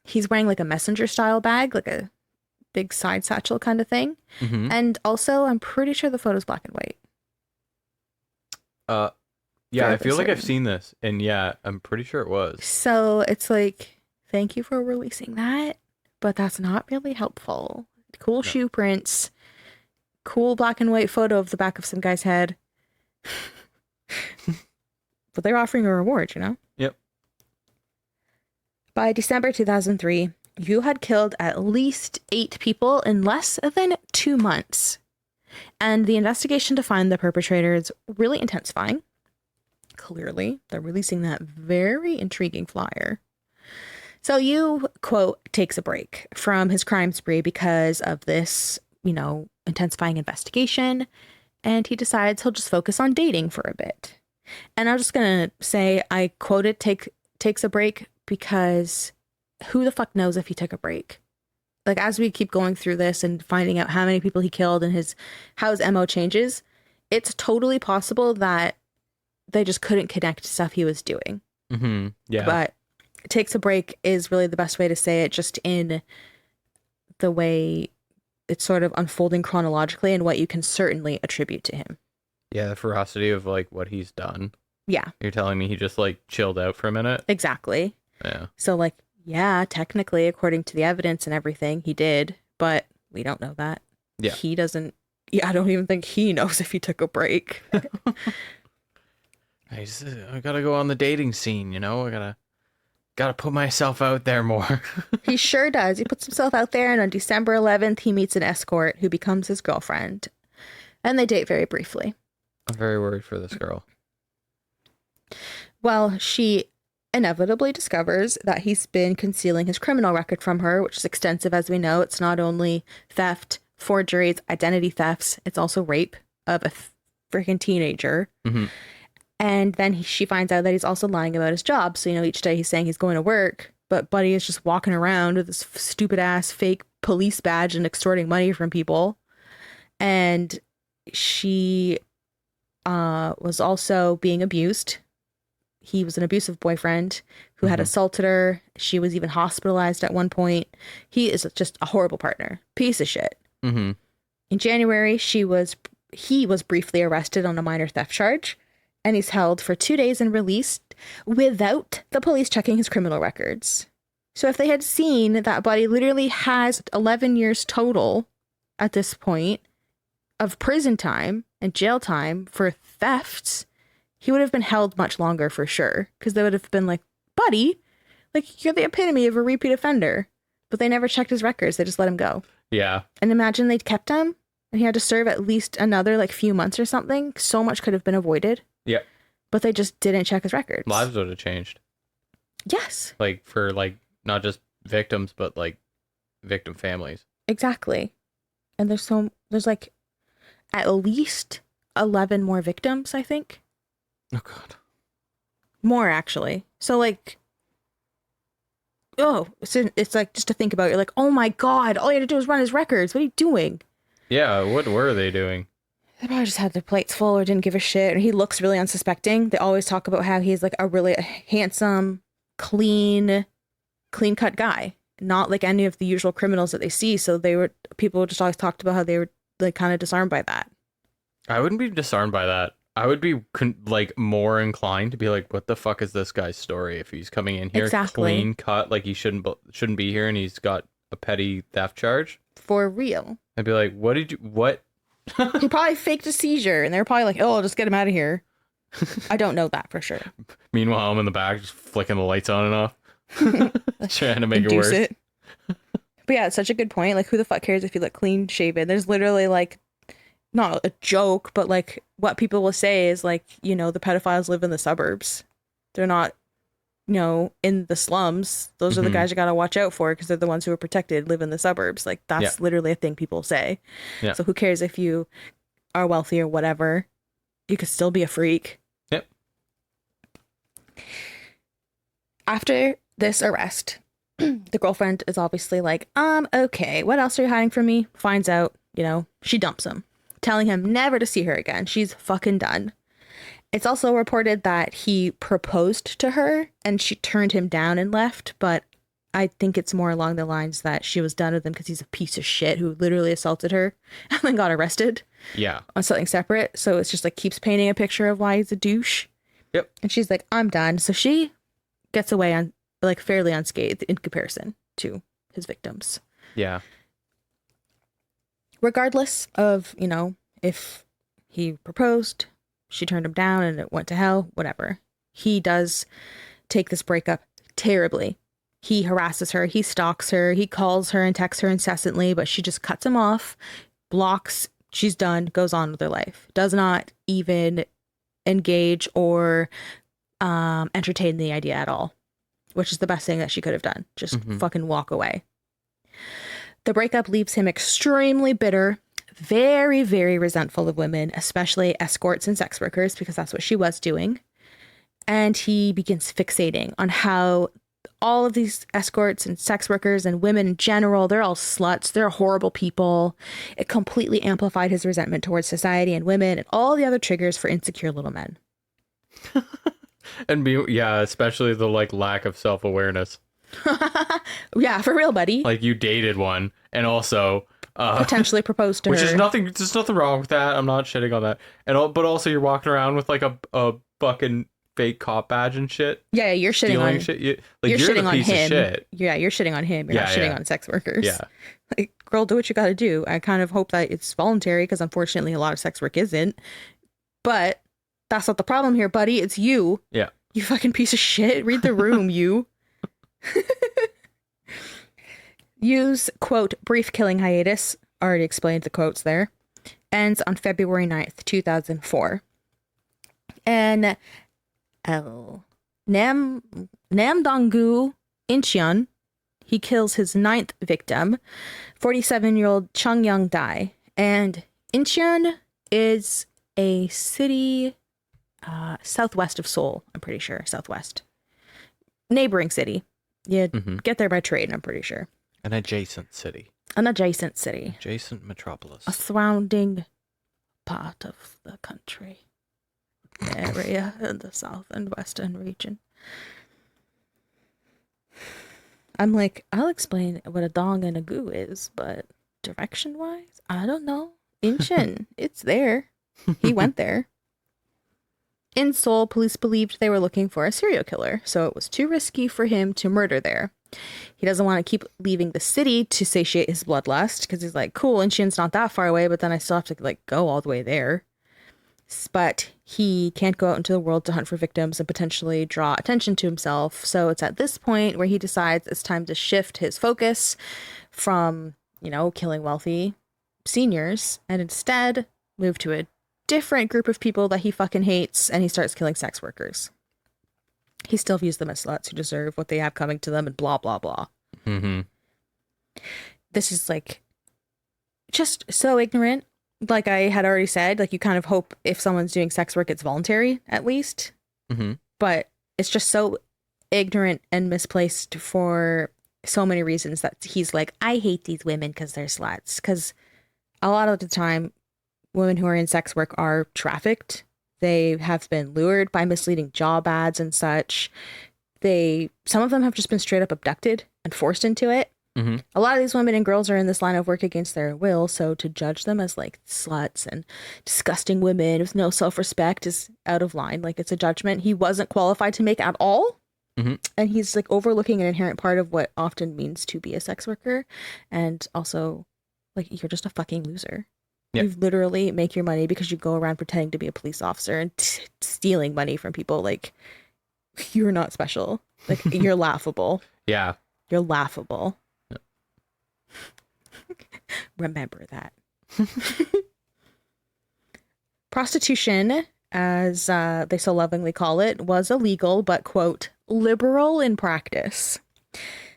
he's wearing like a messenger style bag, like a big side satchel kind of thing. Mm-hmm. And also, I'm pretty sure the photo's black and white. Yeah, I feel like I've seen this, and yeah, I'm pretty sure it was. So it's like, thank you for releasing that, but that's not really helpful. Cool shoe prints, cool black and white photo of the back of some guy's head. But they're offering a reward, Yep. By December 2003, Yoo had killed at least 8 people in less than 2 months. And the investigation to find the perpetrator is really intensifying. Clearly, they're releasing that very intriguing flyer. So Yoo, quote, takes a break from his crime spree because of this, intensifying investigation. And he decides he'll just focus on dating for a bit. And I'm just going to say, I quoted takes a break because who the fuck knows if he took a break? Like, as we keep going through this and finding out how many people he killed and how his MO changes, it's totally possible that they just couldn't connect to stuff he was doing. Mm-hmm. Yeah. But takes a break is really the best way to say it, just in the way it's sort of unfolding chronologically and what you can certainly attribute to him. Yeah, the ferocity of, like, what he's done. Yeah. You're telling me he just, like, chilled out for a minute? Exactly. Yeah. So, like, yeah, technically, according to the evidence and everything, he did, but we don't know that. Yeah. He doesn't, I don't even think he knows if he took a break. I gotta go on the dating scene, I gotta put myself out there more. He sure does. He puts himself out there, and on December 11th, he meets an escort who becomes his girlfriend. And they date very briefly. I'm very worried for this girl. Well, she inevitably discovers that he's been concealing his criminal record from her, which is extensive, as we know. It's not only theft, forgeries, identity thefts, it's also rape of a freaking teenager. Mm-hmm. And then she finds out that he's also lying about his job. So, each day he's saying he's going to work, but Buddy is just walking around with this stupid ass fake police badge and extorting money from people. And she was also being abused. He was an abusive boyfriend who had assaulted her. She was even hospitalized at one point. He is just a horrible partner. Piece of shit. Mm-hmm. In January, he was briefly arrested on a minor theft charge, and he's held for 2 days and released without the police checking his criminal records. So if they had seen that Buddy literally has 11 years total at this point of prison time and jail time for thefts, he would have been held much longer for sure, because they would have been like, Buddy, like, you're the epitome of a repeat offender. But they never checked his records. They just let him go. Yeah. And imagine they'd kept him and he had to serve at least another like few months or something. So much could have been avoided. Yeah. But they just didn't check his records. Lives would have changed. Yes. Like, for, like, not just victims, but, like, victim families. Exactly. And there's like at least 11 more victims, I think. Oh, God. More, actually. So, like, it's like, just to think about it, you're like, oh my God, all you had to do was run his records. What are you doing? Yeah, what were they doing? They probably just had their plates full or didn't give a shit. Or he looks really unsuspecting. They always talk about how he's like a really handsome, clean-cut guy. Not like any of the usual criminals that they see. So people just always talked about how they were like kind of disarmed by that. I wouldn't be disarmed by that. I would be like more inclined to be like, what the fuck is this guy's story? If he's coming in here clean cut, like he shouldn't be here, and he's got a petty theft charge. For real. I'd be like, what? He probably faked a seizure, and they're probably like, oh, I'll just get him out of here. I don't know that for sure. Meanwhile, I'm in the back just flicking the lights on and off. Trying to make it worse. But yeah, it's such a good point. Like, who the fuck cares if you look clean shaven? There's literally like, not a joke, but like what people will say is like, the pedophiles live in the suburbs. They're not, in the slums. Those are the guys you got to watch out for, because they're the ones who are protected, live in the suburbs. Like, that's literally a thing people say. Yeah. So who cares if you are wealthy or whatever? You could still be a freak. Yep. After this arrest, the girlfriend is obviously like, okay, what else are you hiding from me? Finds out, she dumps him, telling him never to see her again. She's fucking done. It's also reported that he proposed to her and she turned him down and left, but I think it's more along the lines that she was done with him because he's a piece of shit who literally assaulted her and then got arrested. Yeah. On something separate. So it's just like keeps painting a picture of why he's a douche. Yep. And she's like, I'm done. So she gets away on like fairly unscathed in comparison to his victims. Yeah. Regardless of, if he proposed, she turned him down and it went to hell, whatever. He does take this breakup terribly. He harasses her, he stalks her, he calls her and texts her incessantly, but she just cuts him off, blocks, she's done, goes on with her life. Does not even engage or entertain the idea at all, which is the best thing that she could have done. Just fucking walk away. The breakup leaves him extremely bitter, very, very resentful of women, especially escorts and sex workers, because that's what she was doing. And he begins fixating on how all of these escorts and sex workers and women in general, they're all sluts. They're horrible people. It completely amplified his resentment towards society and women and all the other triggers for insecure little men. And especially the like lack of self-awareness. Yeah, for real, buddy. Like you dated one and also potentially proposed to which her. Is nothing. There's nothing wrong with that. I'm not shitting on that. But also you're walking around with like a fucking fake cop badge and shit. Yeah, you're shitting on shit. You're shitting on him. Shit. Yeah, you're shitting on him. You're not shitting on sex workers. Yeah. Like, girl, do what you got to do. I kind of hope that it's voluntary because unfortunately a lot of sex work isn't. But that's not the problem here, buddy. It's you. Yeah. You fucking piece of shit. Read the room, you. Yu's, quote, brief killing hiatus, already explained the quotes there, ends on February 9th, 2004. And Namdonggu Incheon, he kills his ninth victim, 47-year-old Chung Young-dae. And Incheon is a city southwest of Seoul, I'm pretty sure. Southwest. Neighboring city. You get there by train, I'm pretty sure. An adjacent city. An adjacent city. Adjacent metropolis. A surrounding part of the country. Area in the south and western region. I'm like, I'll explain what a dong and a goo is, but direction-wise, I don't know. Incheon, it's there. He went there. In Seoul, police believed they were looking for a serial killer, so it was too risky for him to murder there. He doesn't want to keep leaving the city to satiate his bloodlust, because he's like, cool, Incheon's not that far away, but then I still have to like go all the way there. But he can't go out into the world to hunt for victims and potentially draw attention to himself. So it's at this point where he decides it's time to shift his focus from, killing wealthy seniors and instead move to a different group of people that he fucking hates, and he starts killing sex workers. He still views them as sluts who deserve what they have coming to them and blah, blah, blah. This is like just so ignorant. Like I had already said, like you kind of hope if someone's doing sex work, it's voluntary at least. But it's just so ignorant and misplaced for so many reasons that he's like, I hate these women because they're sluts. Because a lot of the time, women who are in sex work are trafficked. They have been lured by misleading job ads and such. Some of them have just been straight up abducted and forced into it. A lot of these women and girls are in this line of work against their will, so to judge them as like sluts and disgusting women with no self-respect is out of line. Like it's a judgment he wasn't qualified to make at all. And he's like overlooking an inherent part of what often means to be a sex worker. And also like you're just a fucking loser. You literally make your money because you go around pretending to be a police officer and stealing money from people. Like you're not special. Like you're laughable. Yeah. You're laughable. Remember that. Prostitution, as they so lovingly call it, was illegal, but, quote, liberal in practice.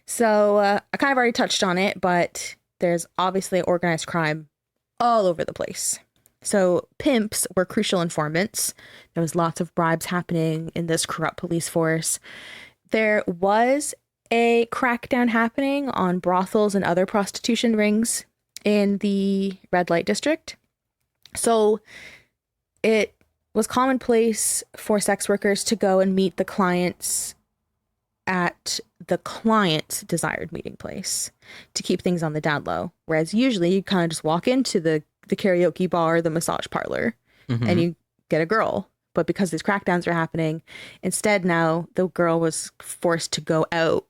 So I kind of already touched on it, but there's obviously organized crime all over the place. So pimps were crucial informants. There was lots of bribes happening in this corrupt police force. There was a crackdown happening on brothels and other prostitution rings in the red light district. So it was commonplace for sex workers to go and meet the clients at the client's desired meeting place to keep things on the down low. Whereas usually you kind of just walk into the karaoke bar, the massage parlor, and you get a girl. But because these crackdowns are happening, instead now the girl was forced to go out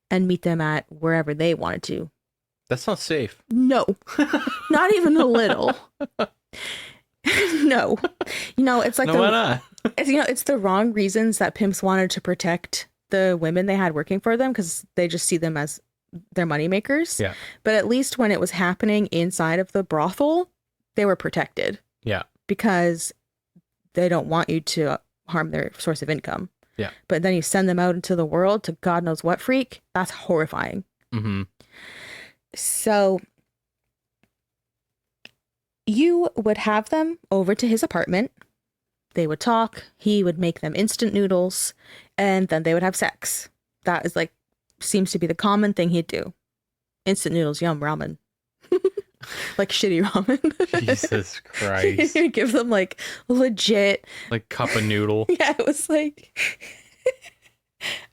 and meet them at wherever they wanted to. That's not safe. No, not even a little. No. It's like why not? It's the wrong reasons that pimps wanted to protect the women they had working for them because they just see them as their moneymakers. Yeah. But at least when it was happening inside of the brothel, they were protected. Yeah. Because they don't want you to harm their source of income. Yeah. But then you send them out into the world to God knows what freak. That's horrifying. Mm-hmm. So you would have them over to his apartment. They would talk. He would make them instant noodles. And then they would have sex. That is like, seems to be the common thing he'd do. Instant noodles, yum, ramen. Like shitty ramen. Jesus Christ. He'd give them like legit. Like cup of noodle. Yeah, it was like.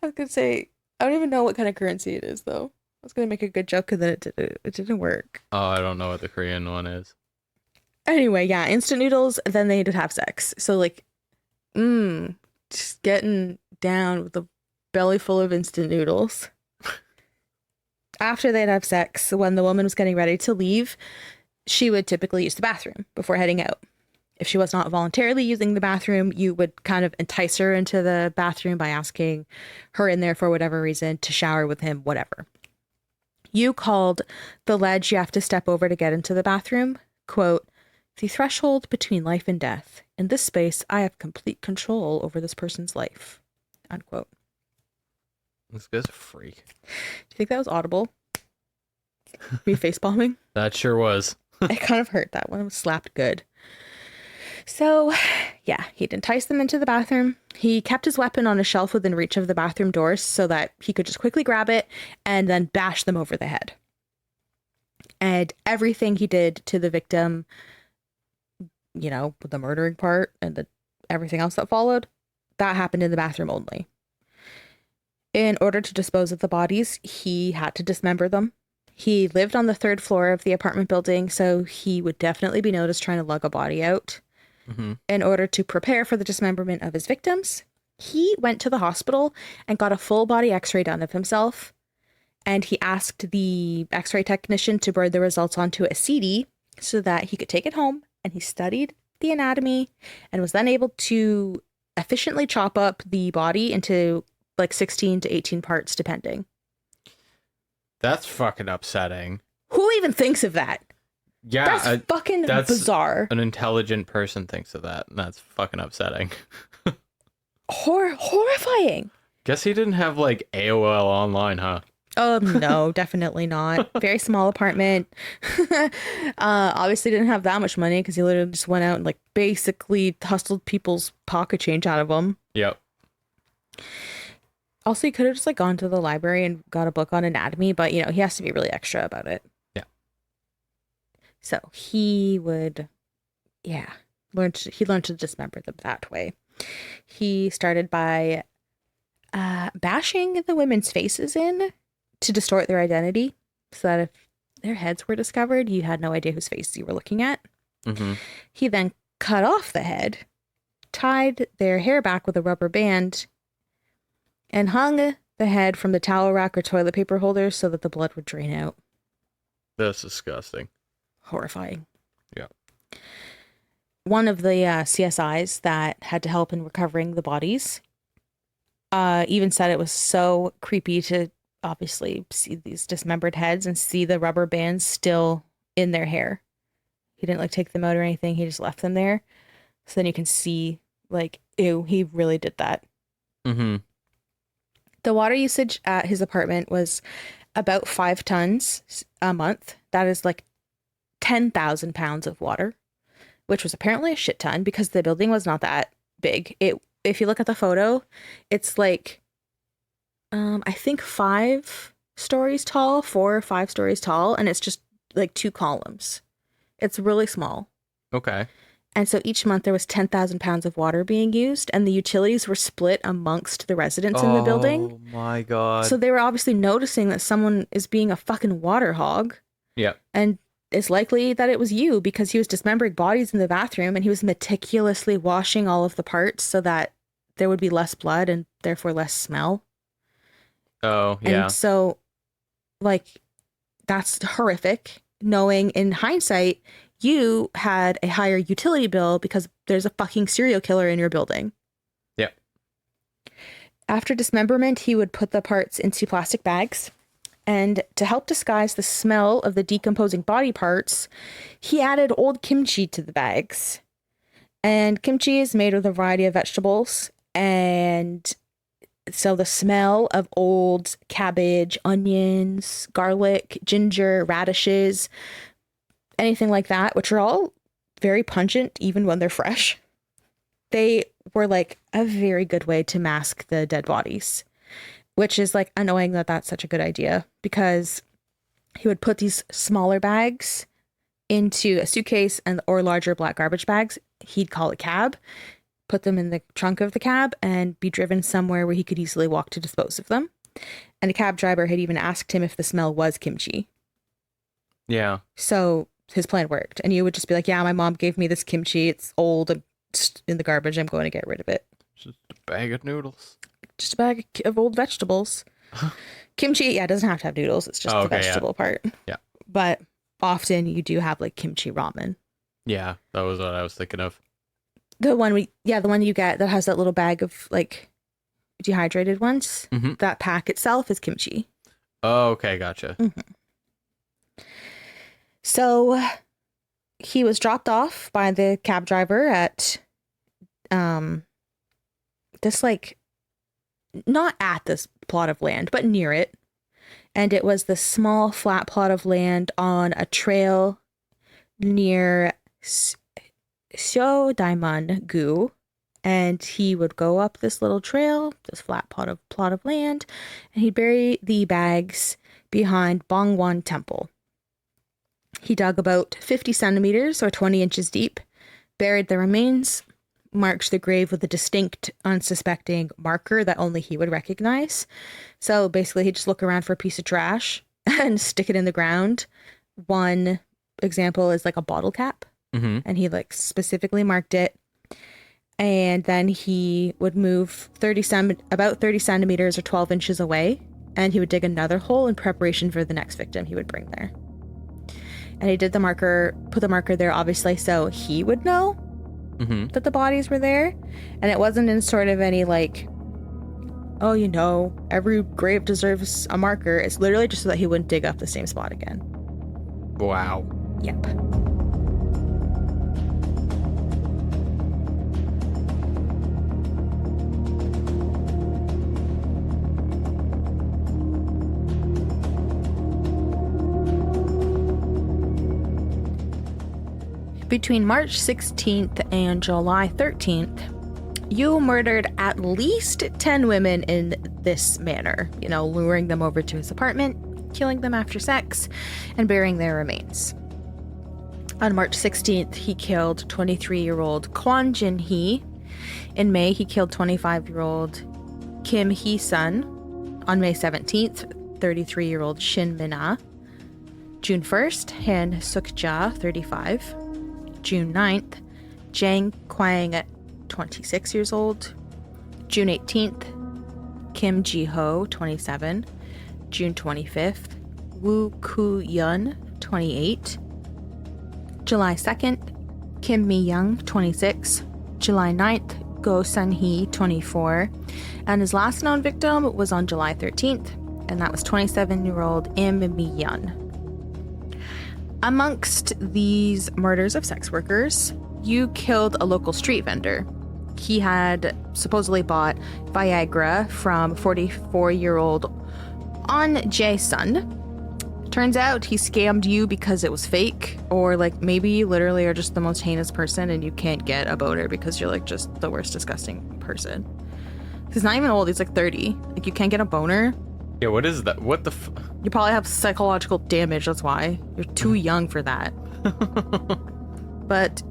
I was going to say, I don't even know what kind of currency it is though. I was going to make a good joke and then it didn't work. Oh, I don't know what the Korean one is. Anyway, yeah, instant noodles, then they'd have sex. So like, just getting down with a belly full of instant noodles. After they'd have sex, when the woman was getting ready to leave, she would typically use the bathroom before heading out. If she was not voluntarily using the bathroom, you would kind of entice her into the bathroom by asking her in there for whatever reason to shower with him, whatever. You called the ledge you have to step over to get into the bathroom, quote, the threshold between life and death. In this space, I have complete control over this person's life, unquote. This guy's a freak. Do you think that was audible? Me face bombing? That sure was. I kind of hurt that one. It was slapped good. So, yeah, he'd entice them into the bathroom. He kept his weapon on a shelf within reach of the bathroom doors so that he could just quickly grab it and then bash them over the head. And everything he did to the victim, you know, the murdering part and everything else that followed, that happened in the bathroom only. In order to dispose of the bodies, he had to dismember them. He lived on the 3rd floor of the apartment building, so he would definitely be noticed trying to lug a body out. Mm-hmm. In order to prepare for the dismemberment of his victims, he went to the hospital and got a full body x-ray done of himself. And he asked the x-ray technician to burn the results onto a CD so that he could take it home. And he studied the anatomy and was then able to efficiently chop up the body into like 16 to 18 parts, depending. That's fucking upsetting. Who even thinks of that? Yeah. That's fucking bizarre. An intelligent person thinks of that, and that's fucking upsetting. Horrifying. Guess he didn't have like AOL online, huh? Oh, no, definitely not. Very small apartment. Obviously didn't have that much money because he literally just went out and like basically hustled people's pocket change out of them. Yep. Also, he could have just like gone to the library and got a book on anatomy, but you know, he has to be really extra about it. Yeah. So he would, learn to dismember them that way. He started by bashing the women's faces in to distort their identity so that if their heads were discovered, you had no idea whose face you were looking at. Mm-hmm. He then cut off the head, tied their hair back with a rubber band, and hung the head from the towel rack or toilet paper holder so that the blood would drain out. That's disgusting. Horrifying. Yeah. One of the CSIs that had to help in recovering the bodies even said it was so creepy to obviously see these dismembered heads and see the rubber bands still in their hair. He didn't like take them out or anything. He just left them there. So then you can see like, ew, he really did that. Mm-hmm. The water usage at his apartment was about 5 tons a month. That is like 10,000 pounds of water, which was apparently a shit ton because the building was not that big. If you look at the photo, it's like, I think 5 stories tall, 4 or 5 stories tall, and it's just like 2 columns. It's really small. Okay. And so each month there was 10,000 pounds of water being used, and the utilities were split amongst the residents in the building. Oh my God. So they were obviously noticing that someone is being a fucking water hog. Yeah. And it's likely that it was you because he was dismembering bodies in the bathroom and he was meticulously washing all of the parts so that there would be less blood and therefore less smell. Oh, yeah. And so, like, that's horrific, knowing in hindsight, you had a higher utility bill because there's a fucking serial killer in your building. Yeah. After dismemberment, he would put the parts into plastic bags. And to help disguise the smell of the decomposing body parts, he added old kimchi to the bags. And kimchi is made with a variety of vegetables. And so the smell of old cabbage, onions, garlic, ginger, radishes, anything like that, which are all very pungent even when they're fresh, they were like a very good way to mask the dead bodies, which is like annoying that that's such a good idea, because he would put these smaller bags into a suitcase or larger black garbage bags. He'd call a cab, put them in the trunk of the cab, and be driven somewhere where he could easily walk to dispose of them. And the cab driver had even asked him if the smell was kimchi. Yeah. So his plan worked. And you would just be like, yeah, my mom gave me this kimchi. It's old and in the garbage. I'm going to get rid of it. Just a bag of noodles. Just a bag of old vegetables. Kimchi, yeah, it doesn't have to have noodles. It's just the vegetable part. Yeah. But often you do have like kimchi ramen. Yeah, that was what I was thinking of. The one you get that has that little bag of like dehydrated ones. Mm-hmm. That pack itself is kimchi. Oh, okay, gotcha. Mm-hmm. So he was dropped off by the cab driver at this, like, not at this plot of land, but near it. And it was the small flat plot of land on a trail near Seoul-gu. And he would go up this little trail, this flat plot of land, and he'd bury the bags behind Bongwon Temple. He dug about 50 centimeters or 20 inches deep, buried the remains, marked the grave with a distinct, unsuspecting marker that only he would recognize. So basically, he'd just look around for a piece of trash and stick it in the ground. One example is like a bottle cap, and he like specifically marked it. And then he would move about 30 centimeters or 12 inches away, and he would dig another hole in preparation for the next victim he would bring there. And he did put the marker there, obviously, so he would know that the bodies were there. And it wasn't in sort of any like, oh, you know, every grave deserves a marker. It's literally just so that he wouldn't dig up the same spot again. Wow. Yep. Between March 16th and July 13th, Yoo murdered at least 10 women in this manner, you know, luring them over to his apartment, killing them after sex, and burying their remains. On March 16th, he killed 23-year-old Kwon Jin-hee. In May, he killed 25-year-old Kim Hee-sun. On May 17th, 33-year-old Shin Min-ah. June 1st, Han Suk-ja, 35. June 9th, Jang Kwang, 26 years old. June 18th, Kim Ji-ho, 27. June 25th, Woo Koo-yun, 28. July 2nd, Kim Mi-young, 26. July 9th, Go Sun-hee, 24. And his last known victim was on July 13th, and that was 27-year-old Im Mi-yeon. Amongst these murders of sex workers, Yoo killed a local street vendor. He had supposedly bought Viagra from 44-year-old An Jae-sun. Turns out he scammed Yoo because it was fake, or like maybe you literally are just the most heinous person and you can't get a boner because you're like just the worst disgusting person. He's not even old, he's like 30. Like you can't get a boner. Yeah, what is that? What the You probably have psychological damage, that's why. You're too young for that. But,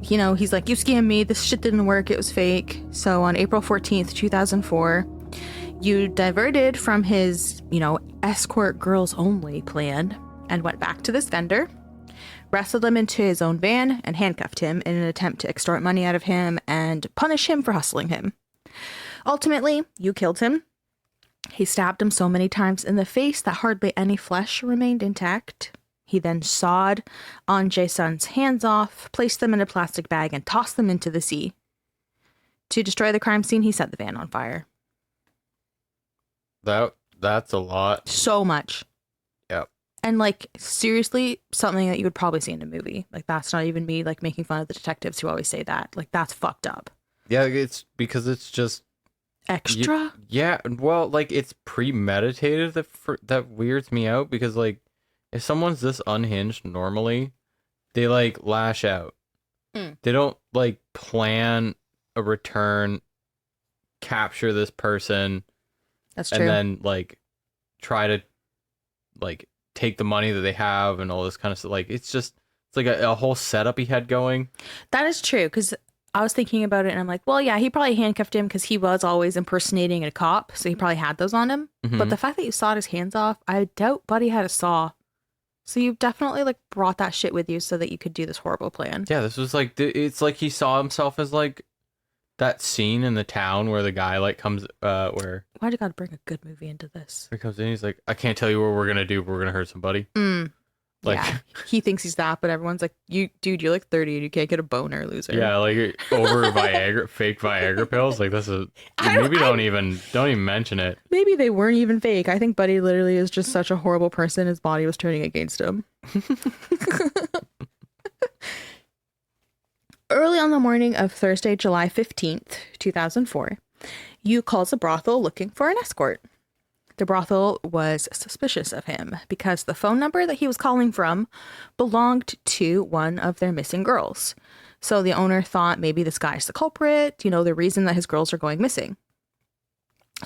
you know, he's like, you scammed me, this shit didn't work, it was fake. So on April 14th, 2004, Yoo diverted from his, you know, escort girls only plan and went back to this vendor, wrestled him into his own van, and handcuffed him in an attempt to extort money out of him and punish him for hustling him. Ultimately, Yoo killed him. He stabbed him so many times in the face that hardly any flesh remained intact. He then sawed An Jae-sun's hands off, placed them in a plastic bag, and tossed them into the sea. To destroy the crime scene, he set the van on fire. That's a lot. So much. Yep. And like seriously, something that you would probably see in a movie. Like that's not even me like making fun of the detectives who always say that. Like that's fucked up. Yeah, it's because it's just Extra? yeah, well, like it's premeditated that weirds me out because like if someone's this unhinged normally, they like lash out. They don't like plan a return, capture this person, That's true. and then like try to like take the money that they have and all this kind of stuff. Like it's like a whole setup he had going. That is true, because I was thinking about it and I'm like, well, yeah, he probably handcuffed him because he was always impersonating a cop, so he probably had those on him. But the fact that you sawed his hands off, I doubt Buddy had a saw. So you definitely like brought that shit with you so that you could do this horrible plan. Yeah, this was like it's like he saw himself as like that scene in the town where the guy like comes where Why'd you gotta bring a good movie into this? he comes in, he's like, I can't tell you what we're gonna do, but we're gonna hurt somebody. Like, yeah, he thinks he's that, but everyone's like, dude, you're like 30 and you can't get a boner, loser. yeah, like over Viagra, fake Viagra pills. Like this is maybe don't even mention it. Maybe they weren't even fake. I think Buddy literally is just such a horrible person. His body was turning against him. Early on the morning of Thursday, July 15th, 2004, Yoo calls a brothel looking for an escort. The brothel was suspicious of him because the phone number that he was calling from belonged to one of their missing girls. So the owner thought maybe this guy's the culprit, the reason that his girls are going missing.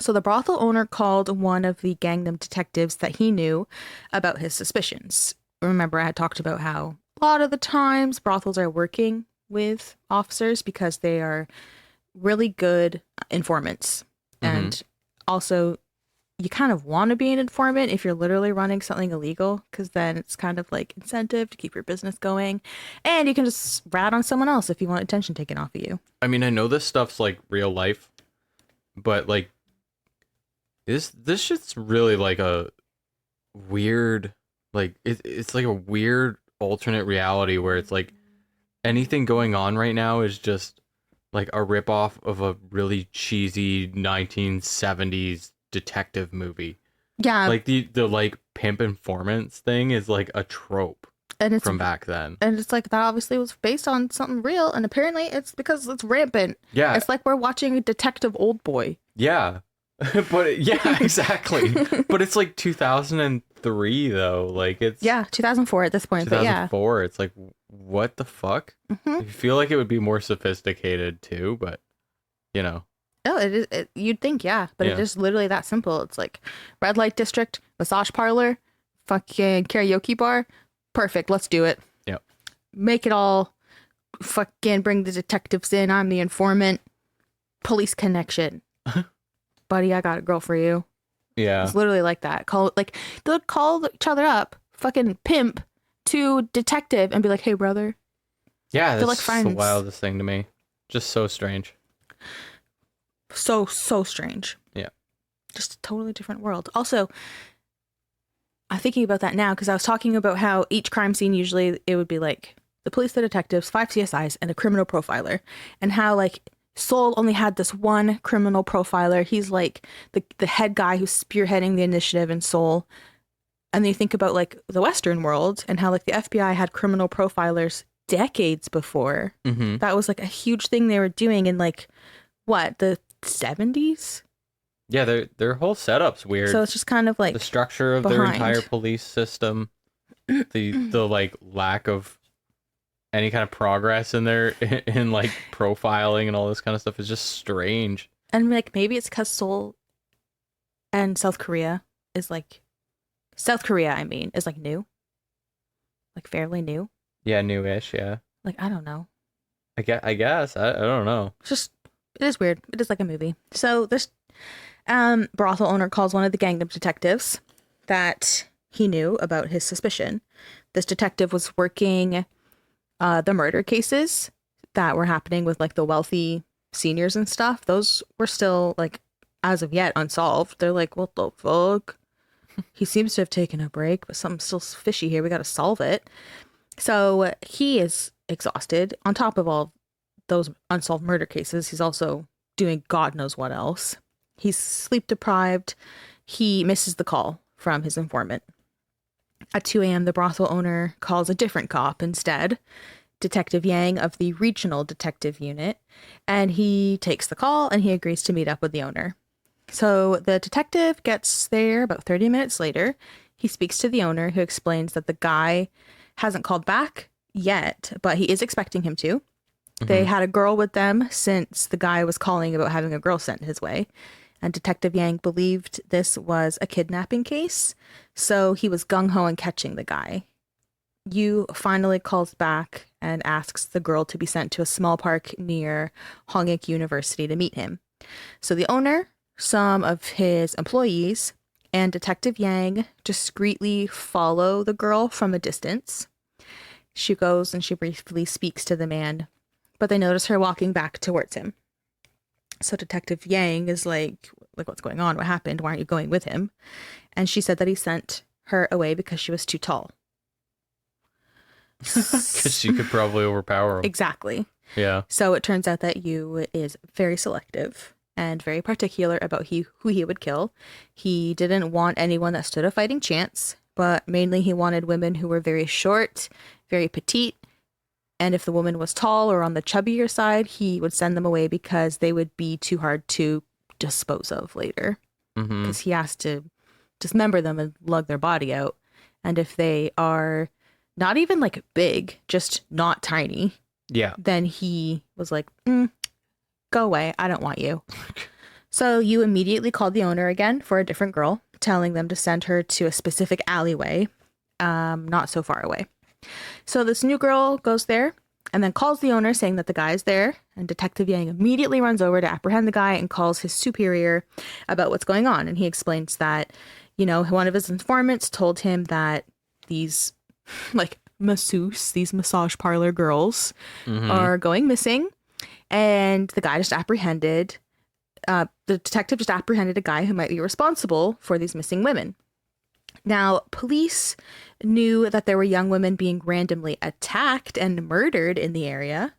So the brothel owner called one of the Gangnam detectives that he knew about his suspicions. Remember, I had talked about how a lot of the times brothels are working with officers because they are really good informants. And also, you kind of want to be an informant if you're literally running something illegal, because then it's kind of like incentive to keep your business going, and you can just rat on someone else if you want attention taken off of you. I mean, I know this stuff's like real life, but like this shit's really like a weird, like it's like a weird alternate reality where it's like anything going on right now is just like a ripoff of a really cheesy 1970s detective movie. Yeah, like the like pimp informants thing is like a trope, and it's from back then. And it's like that obviously was based on something real, and apparently it's because it's rampant. Yeah, it's like we're watching a Detective Old Boy. Yeah, but yeah, exactly. But it's like 2003 though. Like it's 2004 at this point. 2004. It's like what the fuck? I feel like it would be more sophisticated too, but Oh, it is. You'd think, but it is literally that simple. It's like red light district, massage parlor, fucking karaoke bar. Perfect. Let's do it. Yep. Make it all. Fucking bring the detectives in. I'm the informant. Police connection. Buddy, I got a girl for you. Yeah. It's literally like that. They'll call each other up, fucking pimp to detective, and be like, hey, brother. Yeah, they're that's like friends. the wildest thing to me. Just so strange. So strange. Yeah. Just a totally different world. Also, I'm thinking about that now because I was talking about how each crime scene usually it would be like the police, the detectives, 5 CSIs, and a criminal profiler, and how like Seoul only had this one criminal profiler. He's like the head guy who's spearheading the initiative in Seoul. And then you think about like the Western world and how like the FBI had criminal profilers decades before. That was like a huge thing they were doing in like what, the 70s? Yeah, their whole setup's weird. So it's just kind of like the structure of their entire police system, the like lack of any kind of progress in their in like profiling and all this kind of stuff is just strange. And like maybe it's because Seoul and South Korea is like is like new, like fairly new. Yeah, newish. Yeah. Like I don't know. I guess I don't know. It's just it is weird. It is like a movie. So this brothel owner calls one of the Gangnam detectives that he knew about his suspicion. This detective was working the murder cases that were happening with like the wealthy seniors and stuff. Those were still like as of yet unsolved. They're like, what the fuck? He seems to have taken a break, but something's still fishy here. We got to solve it. So he is exhausted. On top of all those unsolved murder cases, he's also doing God knows what else. He's sleep deprived. he misses the call from his informant. At 2 a.m., the brothel owner calls a different cop instead, Detective Yang of the Regional Detective Unit, and he takes the call and he agrees to meet up with the owner. So the detective gets there about 30 minutes later. He speaks to the owner, who explains that the guy hasn't called back yet, but he is expecting him to. They had a girl with them since the guy was calling about having a girl sent his way. And Detective Yang believed this was a kidnapping case, so he was gung-ho on catching the guy. Yoo finally calls back and asks the girl to be sent to a small park near Hongik University to meet him. So the owner, some of his employees, and Detective Yang discreetly follow the girl from a distance. She goes and she briefly speaks to the man, but they notice her walking back towards him. So Detective Yang is like, what's going on? What happened? Why aren't you going with him? And she said that he sent her away because she was too tall. Because she could probably overpower him. Exactly. Yeah. So it turns out that Yoo is very selective and very particular about who he would kill. He didn't want anyone that stood a fighting chance, but mainly he wanted women who were very short, very petite, and if the woman was tall or on the chubbier side, he would send them away because they would be too hard to dispose of later. Because he has to dismember them and lug their body out. And if they are not even like big, just not tiny, then he was like, go away. I don't want you. So you immediately called the owner again for a different girl, telling them to send her to a specific alleyway, not so far away. So this new girl goes there and then calls the owner saying that the guy is there, and Detective Yang immediately runs over to apprehend the guy and calls his superior about what's going on. And he explains that, one of his informants told him that these these massage parlor girls are going missing, and the guy just apprehended, the detective just apprehended a guy who might be responsible for these missing women. Now, police knew that there were young women being randomly attacked and murdered in the area.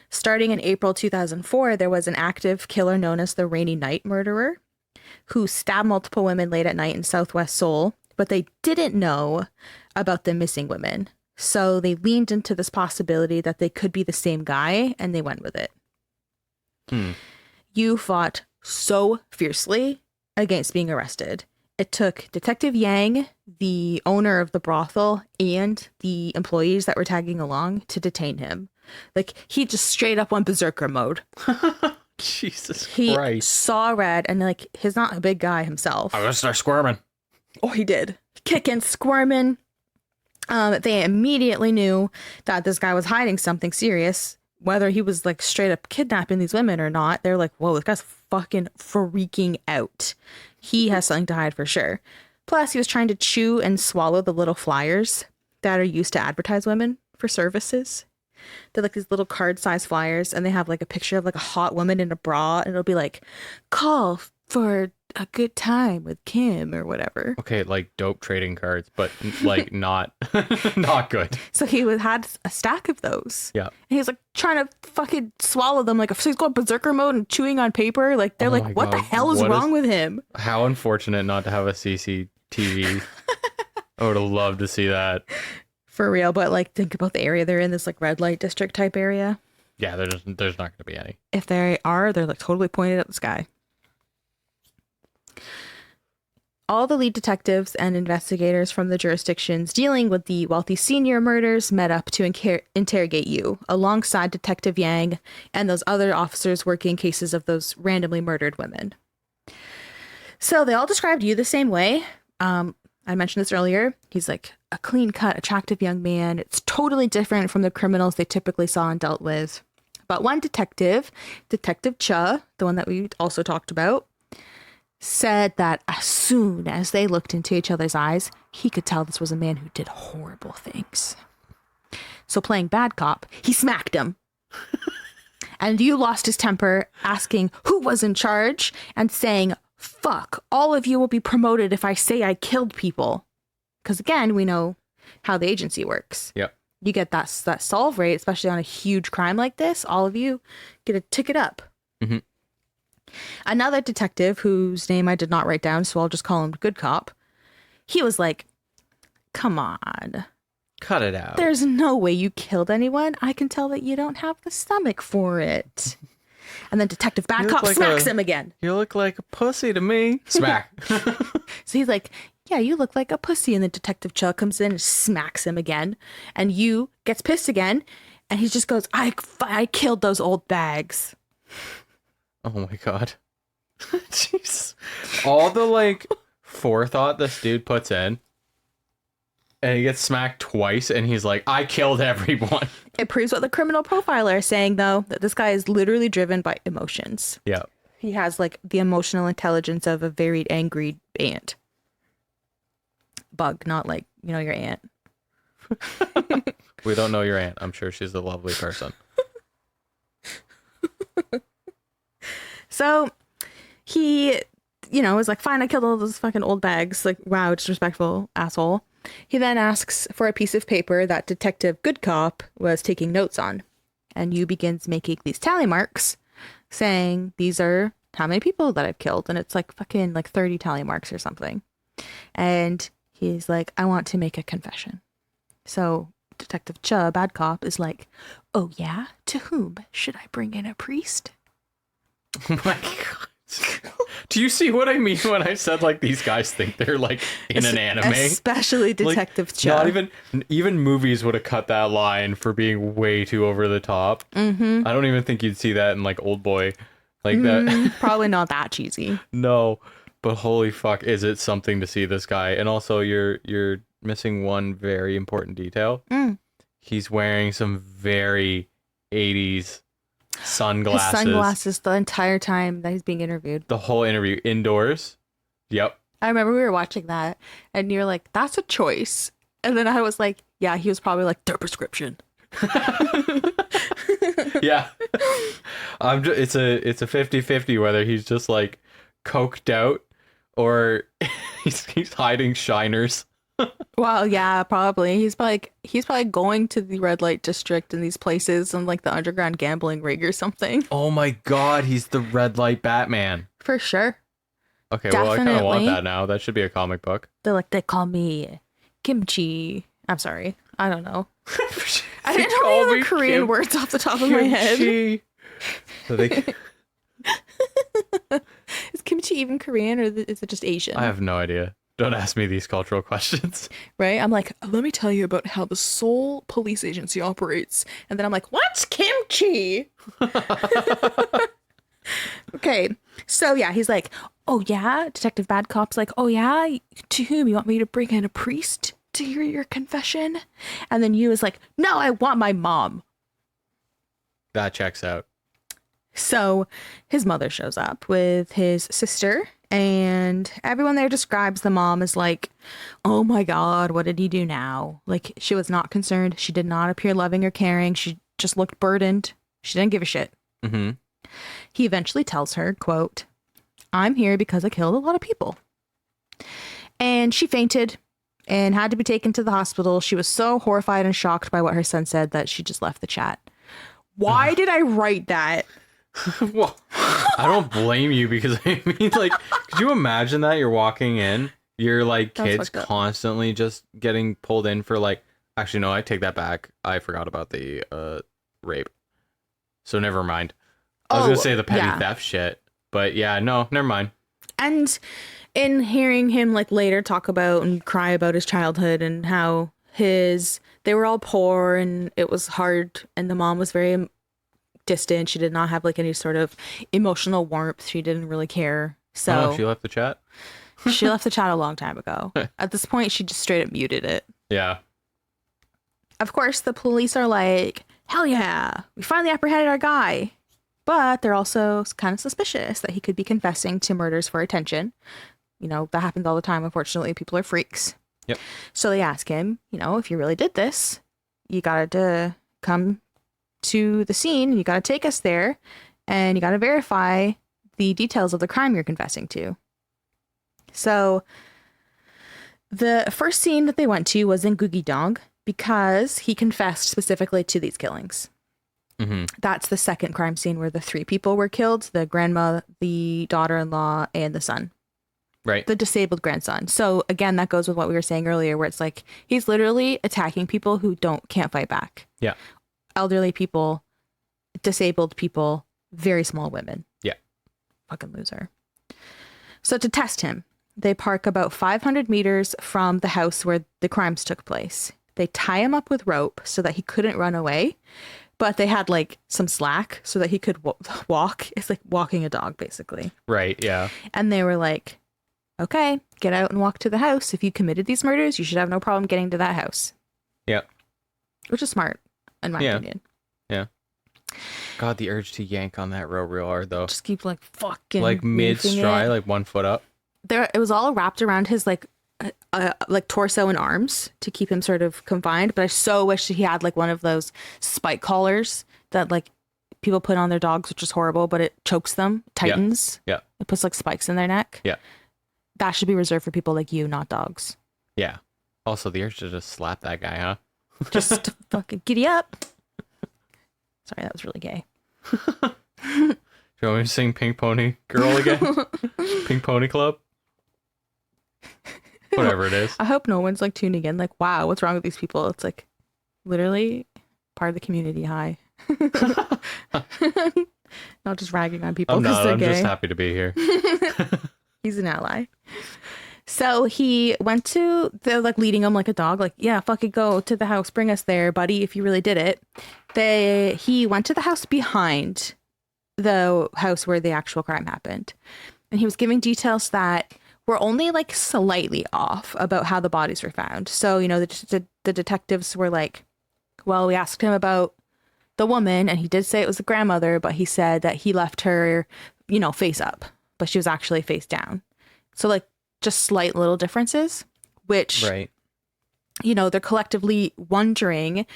Starting in April 2004, there was an active killer known as the Rainy Night Murderer, who stabbed multiple women late at night in southwest Seoul, but they didn't know about the missing women. So they leaned into this possibility that they could be the same guy, and they went with it. Yoo fought so fiercely against being arrested. It took Detective Yang, the owner of the brothel, and the employees that were tagging along to detain him. He just straight up went berserker mode. Jesus Christ. He saw red, and he's not a big guy himself. I'm gonna start squirming. Oh, he did. Kicking, squirming. They immediately knew that this guy was hiding something serious, whether he was straight up kidnapping these women or not. They're like, whoa, this guy's fucking freaking out. He has something to hide for sure. Plus, he was trying to chew and swallow the little flyers that are used to advertise women for services. They're these little card-sized flyers, and they have a picture of a hot woman in a bra, and it'll be call for a good time with Kim or whatever. Okay, dope trading cards, but not not good. So he had a stack of those. Yeah. And he's trying to fucking swallow them. So he's going berserker mode and chewing on paper. They're what God. The hell is wrong with him? How unfortunate not to have a CCTV. I would have loved to see that. For real, but think about the area they're in, this red light district type area. Yeah, there's not going to be any. If they are, they're totally pointed at the sky. All the lead detectives and investigators from the jurisdictions dealing with the wealthy senior murders met up to interrogate Yoo, alongside Detective Yang and those other officers working cases of those randomly murdered women. So they all described Yoo the same way. I mentioned this earlier. He's a clean-cut, attractive young man. It's totally different from the criminals they typically saw and dealt with. But one detective, Detective Cha, the one that we also talked about, said that as soon as they looked into each other's eyes, he could tell this was a man who did horrible things. So playing bad cop, he smacked him. And Yoo lost his temper, asking who was in charge and saying, fuck, all of you will be promoted if I say I killed people. Because again, we know how the agency works. Yep. You get that solve rate, especially on a huge crime like this. All of you get a ticket up. Another detective, whose name I did not write down, so I'll just call him Good Cop, he was like, come on. Cut it out. There's no way you killed anyone. I can tell that you don't have the stomach for it. And then Detective Bad Cop smacks him again. You look like a pussy to me. Smack. So he's like, yeah, you look like a pussy. And then Detective Chul comes in and smacks him again. And Yoo gets pissed again. And he just goes, I killed those old bags. Oh my god. Jeez. All the like forethought this dude puts in. And he gets smacked twice, and he's like, I killed everyone. It proves what the criminal profiler is saying, though, that this guy is literally driven by emotions. Yeah. He has, like, the emotional intelligence of a very angry ant. Bug, not like, you know, your aunt. We don't know your aunt. I'm sure she's a lovely person. So, he, you know, was like, fine, I killed all those fucking old bags. Like, wow, disrespectful asshole. He then asks for a piece of paper that Detective Good Cop was taking notes on. And Yoo begins making these tally marks saying these are how many people that I've killed. And it's like fucking like 30 tally marks or something. And he's like, I want to make a confession. So Detective Chul, Bad Cop, is like, oh yeah? To whom? Should I bring in a priest? Oh my god. Do you see what I mean when I said like these guys think they're like in an anime? Especially Detective like, Chul. Not even movies would have cut that line for being way too over the top. Mm-hmm. I don't even think you'd see that in like Old Boy, like that. Probably not that cheesy. No, but holy fuck, is it something to see this guy? And also, you're missing one very important detail. He's wearing some very 80s sunglasses. His sunglasses the entire time that he's being interviewed. The whole interview indoors. Yep. I remember we were watching that and you're like, that's a choice. And then I was like, yeah, he was probably like, their prescription. Yeah. It's a 50-50 whether he's just like coked out or he's hiding shiners. Well, yeah, probably. He's probably going to the red light district in these places and like the underground gambling rig or something. Oh my god, he's the red light Batman. For sure. Okay, Definitely. well, I kind of want that now. That should be a comic book. They call me Kimchi. I'm sorry. I don't know. I didn't They know any call other me Korean words off the top of my head. Kimchi. So Is kimchi even Korean or is it just Asian? I have no idea. Don't ask me these cultural questions. Right? I'm like, let me tell you about how the Seoul police agency operates. And then I'm like, what's kimchi? Okay. So yeah, he's like, oh yeah? Detective Bad Cop's like, oh yeah? To whom? You want me to bring in a priest to hear your confession? And then Yoo is like, no, I want my mom. That checks out. So his mother shows up with his sister, and everyone there describes the mom as like, oh my God, what did he do now? Like, she was not concerned. She did not appear loving or caring. She just looked burdened. She didn't give a shit. Mm-hmm. He eventually tells her, quote, I'm here because I killed a lot of people. And she fainted and had to be taken to the hospital. She was so horrified and shocked by what her son said that she just left the chat. Why did I write that? Well, I don't blame you because I mean, like, could you imagine that you're walking in, you're like kids constantly just getting pulled in for like, actually, no, I take that back. I forgot about the rape. So never mind. I was going to say the petty theft shit, but yeah, no, never mind. And in hearing him like later talk about and cry about his childhood and how they were all poor and it was hard and the mom was very distant. She did not have like any sort of emotional warmth. She didn't really care. So she left the chat? She left the chat a long time ago. At this point, she just straight up muted it. Yeah. Of course, the police are like, hell yeah, we finally apprehended our guy. But they're also kind of suspicious that he could be confessing to murders for attention. You know, that happens all the time. Unfortunately, people are freaks. Yep. So they ask him, you know, if you really did this, you got to come to the scene. You got to take us there and you got to verify the details of the crime you're confessing to. So the first scene that they went to was in Gugidong because he confessed specifically to these killings. Mm-hmm. That's the second crime scene where the 3 people were killed, the grandma, the daughter-in-law, and the son. Right. The disabled grandson. So again, that goes with what we were saying earlier, where it's like he's literally attacking people who can't fight back. Yeah. Elderly people, disabled people, very small women. Yeah. Fucking loser. So to test him, they park about 500 meters from the house where the crimes took place. They tie him up with rope so that he couldn't run away, but they had like some slack so that he could walk. It's like walking a dog, basically. Right. Yeah. And they were like, okay, get out and walk to the house. If you committed these murders, you should have no problem getting to that house. Yeah. Which is smart, in my opinion. Yeah. God, the urge to yank on that rope real hard, though. Just keep like fucking like mid-stride, like 1 foot up. It was all wrapped around his like torso and arms to keep him sort of confined. But I so wish he had like one of those spike collars that like people put on their dogs, which is horrible, but it chokes them, tightens. Yeah. It puts like spikes in their neck. Yeah. That should be reserved for people like you, not dogs. Yeah. Also, the urge to just slap that guy, huh? Just fucking giddy up. Sorry, that was really gay. Do you want me to sing Pink Pony Girl again? Pink Pony Club? Whatever it is. I hope no one's like tuning in like, wow, what's wrong with these people? It's like literally part of the community. Hi. Not just ragging on people because they're gay. I'm just happy to be here. He's an ally. So he went to, they're like leading him like a dog, like, yeah, fucking go to the house, bring us there, buddy, if you really did it. He went to the house behind the house where the actual crime happened. And he was giving details that were only like slightly off about how the bodies were found. So, you know, the detectives were like, well, we asked him about the woman and he did say it was the grandmother, but he said that he left her, you know, face up, but she was actually face down. So like just slight little differences, which, right. You know, they're collectively wondering,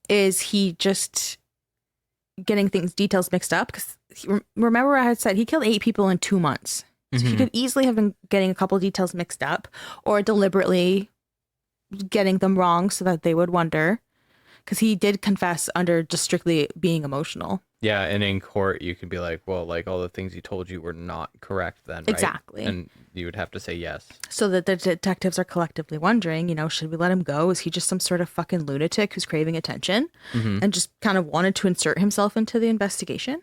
is he just getting details mixed up? Because remember I had said he killed 8 people in 2 months. So he could easily have been getting a couple details mixed up or deliberately getting them wrong so that they would wonder. Because he did confess under just strictly being emotional. Yeah, and in court, you could be like, well, like all the things he told you were not correct then, right? Exactly. And you would have to say yes. So that the detectives are collectively wondering, you know, should we let him go? Is he just some sort of fucking lunatic who's craving attention and just kind of wanted to insert himself into the investigation?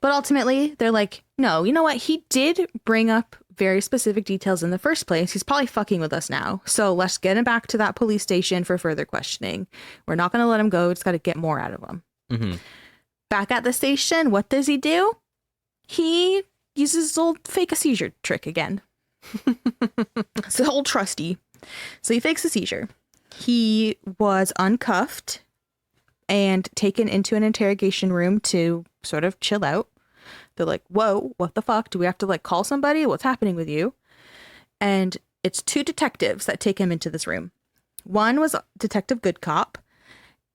But ultimately, they're like, no, you know what? He did bring up very specific details in the first place. He's probably fucking with us now. So let's get him back to that police station for further questioning. We're not going to let him go. Just got to get more out of him. Back at the station, what does he do? He uses his old fake a seizure trick again. It's the old trusty. So he fakes a seizure. He was uncuffed and taken into an interrogation room to sort of chill out. They're like, whoa, what the fuck? Do we have to like call somebody? What's happening with you? And it's 2 detectives that take him into this room. One was Detective Good Cop,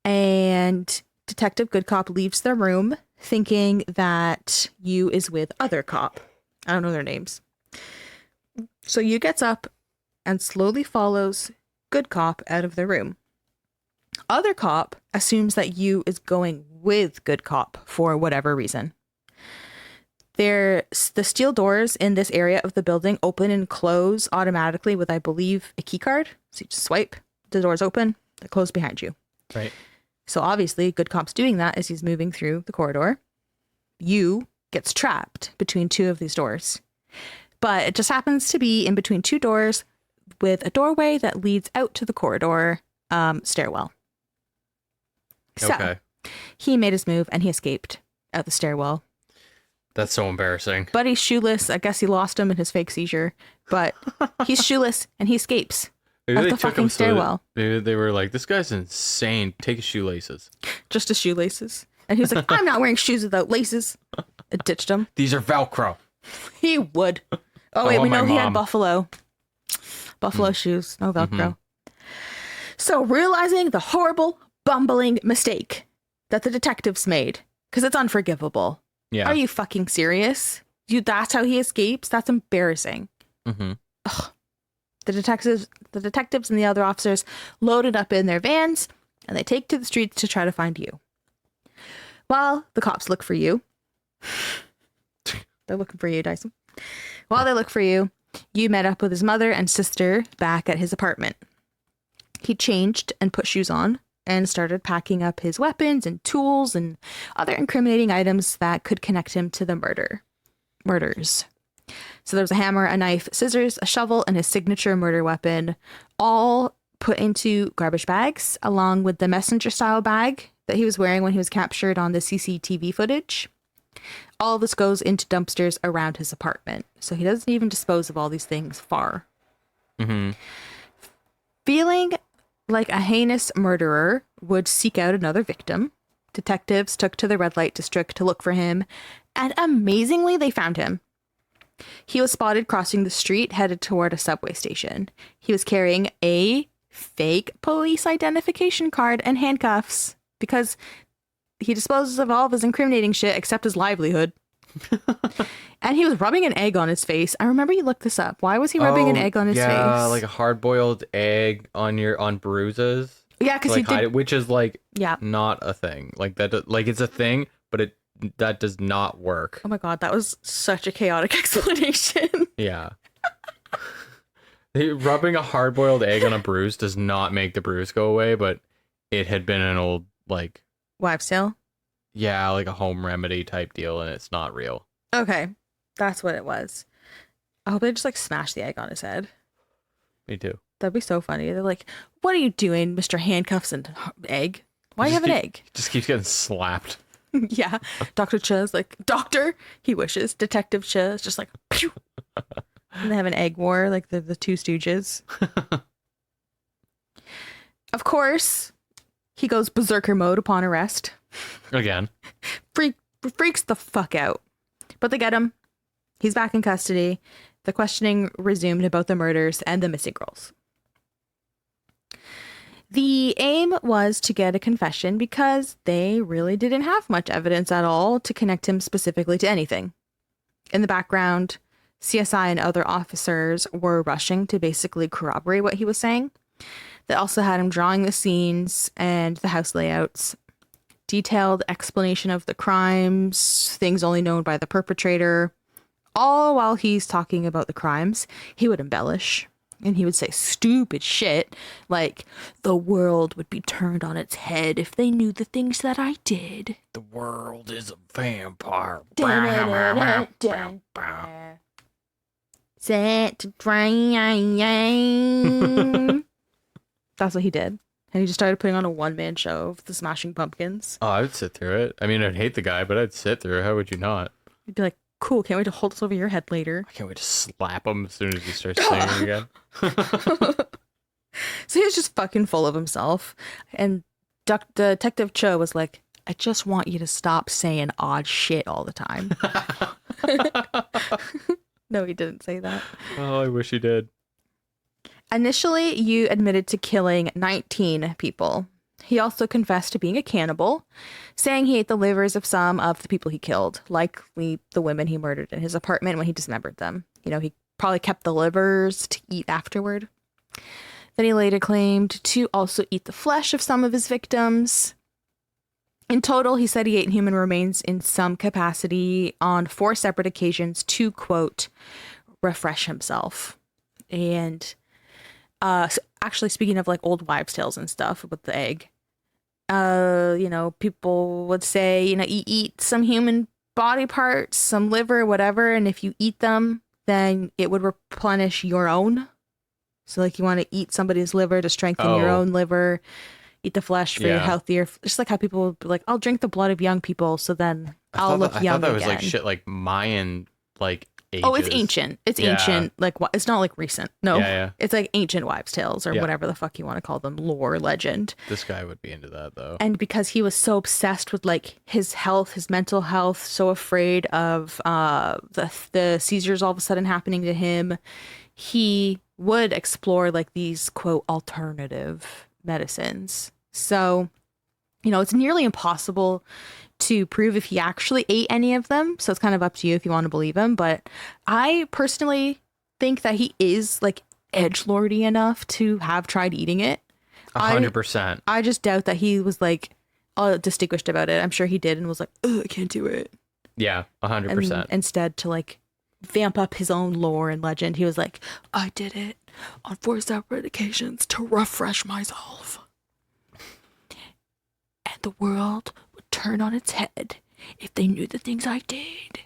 and Detective Good Cop leaves the room thinking that Yoo is with other cop. I don't know their names. So Yoo gets up and slowly follows Good Cop out of the room. Other cop assumes that Yoo is going with Good Cop for whatever reason. The steel doors in this area of the building open and close automatically with, I believe, a key card. So you just swipe, the doors open, they close behind you. Right. So obviously, Good Cop's doing that as he's moving through the corridor. Yoo gets trapped between 2 of these doors. But it just happens to be in between 2 doors with a doorway that leads out to the corridor stairwell. Okay. So he made his move and he escaped out the stairwell. That's so embarrassing. But he's shoeless. I guess he lost him in his fake seizure. But he's shoeless and he escapes out the fucking stairwell. Maybe they were like, this guy's insane. Take his shoelaces. Just his shoelaces. And he was like, I'm not wearing shoes without laces. It ditched him. These are Velcro. He would. Oh, wait, we know he had buffalo shoes. No Velcro. So realizing the horrible, bumbling mistake that the detectives made, because it's unforgivable. Yeah. Are you fucking serious? That's how he escapes? That's embarrassing. Ugh. The detectives and the other officers loaded up in their vans and they take to the streets to try to find Yoo. While the cops look for you, they're looking for you, Dyson. While they look for you, you met up with his mother and sister back at his apartment. He changed and put shoes on and started packing up his weapons and tools and other incriminating items that could connect him to the murders. So there was a hammer, a knife, scissors, a shovel, and his signature murder weapon, all put into garbage bags, along with the messenger-style bag that he was wearing when he was captured on the CCTV footage. All of this goes into dumpsters around his apartment. So he doesn't even dispose of all these things far. Mm-hmm. Feeling like a heinous murderer would seek out another victim, detectives took to the red light district to look for him, and amazingly, they found him. He was spotted crossing the street, headed toward a subway station. He was carrying a fake police identification card and handcuffs because he disposes of all of his incriminating shit except his livelihood. And he was rubbing an egg on his face. I remember you looked this up. Why was he rubbing an egg on his face? Yeah, like a hard-boiled egg on bruises. Yeah, because like he did. Which is like not a thing. Like that. Like it's a thing, but that does not work. Oh my god, that was such a chaotic explanation. Yeah. Rubbing a hard-boiled egg on a bruise does not make the bruise go away, but it had been an old like wives' tale. Yeah, like a home remedy type deal, and it's not real. Okay, that's what it was. I hope they just like smash the egg on his head. Me too. That'd be so funny. They're like, "What are you doing, Mr. Handcuffs and egg? Why do you have an egg?" Just keeps getting slapped. Yeah, Dr. Cha's like, "Doctor," he wishes. Detective Cha is just like, pew. And they have an egg war, like the Two Stooges. Of course, he goes berserker mode upon arrest. Again. Freaks the fuck out. But they get him. He's back in custody. The questioning resumed about the murders and the missing girls. The aim was to get a confession because they really didn't have much evidence at all to connect him specifically to anything. In the background, CSI and other officers were rushing to basically corroborate what he was saying. They also had him drawing the scenes and the house layouts, detailed explanation of the crimes, things only known by the perpetrator. All while he's talking about the crimes, he would embellish and he would say stupid shit like, "The world would be turned on its head if they knew the things that I did. The world is a vampire." Set to drain. That's what he did. And he just started putting on a one-man show of the Smashing Pumpkins. Oh, I would sit through it. I mean, I'd hate the guy, but I'd sit through it. How would you not? You'd be like, cool, can't wait to hold this over your head later. I can't wait to slap him as soon as he starts singing again. So he was just fucking full of himself. And Detective Cho was like, "I just want you to stop saying odd shit all the time." No, he didn't say that. Oh, I wish he did. Initially, you admitted to killing 19 people. He also confessed to being a cannibal, saying he ate the livers of some of the people he killed, likely the women he murdered in his apartment when he dismembered them. You know, he probably kept the livers to eat afterward. Then he later claimed to also eat the flesh of some of his victims. In total, he said he ate human remains in some capacity on 4 separate occasions to, quote, refresh himself. And so actually, speaking of like old wives' tales and stuff with the egg, you know, people would say, you know, you eat some human body parts, some liver, whatever, and if you eat them, then it would replenish your own. So like you want to eat somebody's liver to strengthen your own liver, eat the flesh for your healthier. Just like how people would be like, "I'll drink the blood of young people, so then I'll look young again." I thought that was like shit like Mayan, like ages. Oh, it's ancient. It's ancient. Like, it's not like recent. No, it's like ancient wives' tales or whatever the fuck you want to call them, lore, legend. This guy would be into that though. And because he was so obsessed with like his health, his mental health, so afraid of the seizures all of a sudden happening to him, he would explore like these, quote, alternative medicines. So, you know, it's nearly impossible to prove if he actually ate any of them. So it's kind of up to you if you want to believe him. But I personally think that he is like edgelordy enough to have tried eating it. 100%. I just doubt that he was like, all distinguished about it. I'm sure he did and was like, oh, I can't do it. Yeah, 100%. And instead, to like vamp up his own lore and legend, he was like, I did it on 4 separate occasions to refresh myself. And the world would turn on its head if they knew the things I did.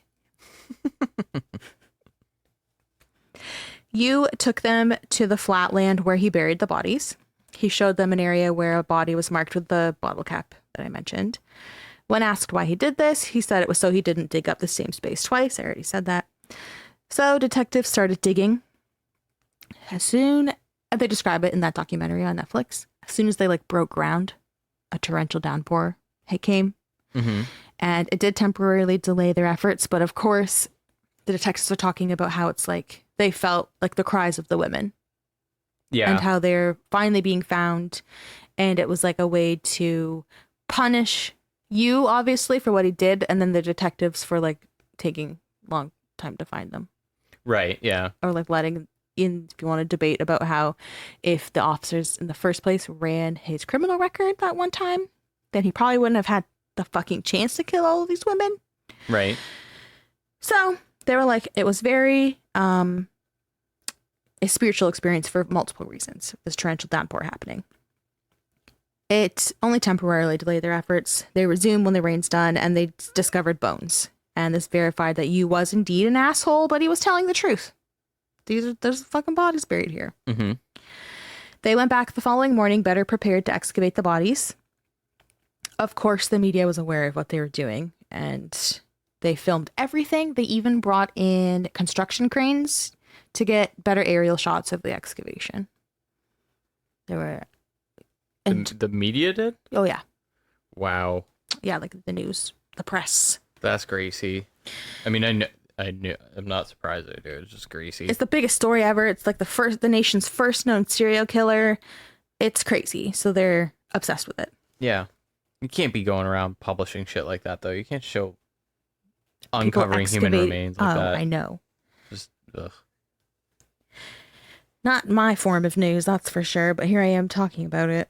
Yoo took them to the flatland where he buried the bodies. He showed them an area where a body was marked with the bottle cap that I mentioned. When asked why he did this, he said it was so he didn't dig up the same space twice. I already said that. So detectives started digging. As soon as they describe it in that documentary on Netflix, as soon as they like broke ground, a torrential downpour came. Mm-hmm. And it did temporarily delay their efforts. But of course, the detectives are talking about how it's like they felt like the cries of the women. Yeah. And how they're finally being found. And it was like a way to punish Yoo, obviously, for what he did. And then the detectives for like taking long time to find them. Right, yeah. Or like letting in, if you want to debate about how if the officers in the first place ran his criminal record that one time, then he probably wouldn't have had the fucking chance to kill all of these women. Right. So they were like, it was very a spiritual experience for multiple reasons, this torrential downpour happening. It only temporarily delayed their efforts. They resumed when the rain's done, and they discovered bones. And this verified that Yoo was indeed an asshole, but he was telling the truth. There's fucking bodies buried here. Mm-hmm. They went back the following morning, better prepared to excavate the bodies. Of course, the media was aware of what they were doing, and they filmed everything. They even brought in construction cranes to get better aerial shots of the excavation. There were... The media did? Oh, yeah. Wow. Yeah, like the news, the press. That's greasy. I mean, I knew. I'm not surprised I do. It's just greasy. It's the biggest story ever. It's like the nation's first known serial killer. It's crazy. So they're obsessed with it. Yeah. You can't be going around publishing shit like that, though. You can't show People uncovering human remains like that. I know. Just, ugh. Not my form of news, that's for sure. But here I am talking about it.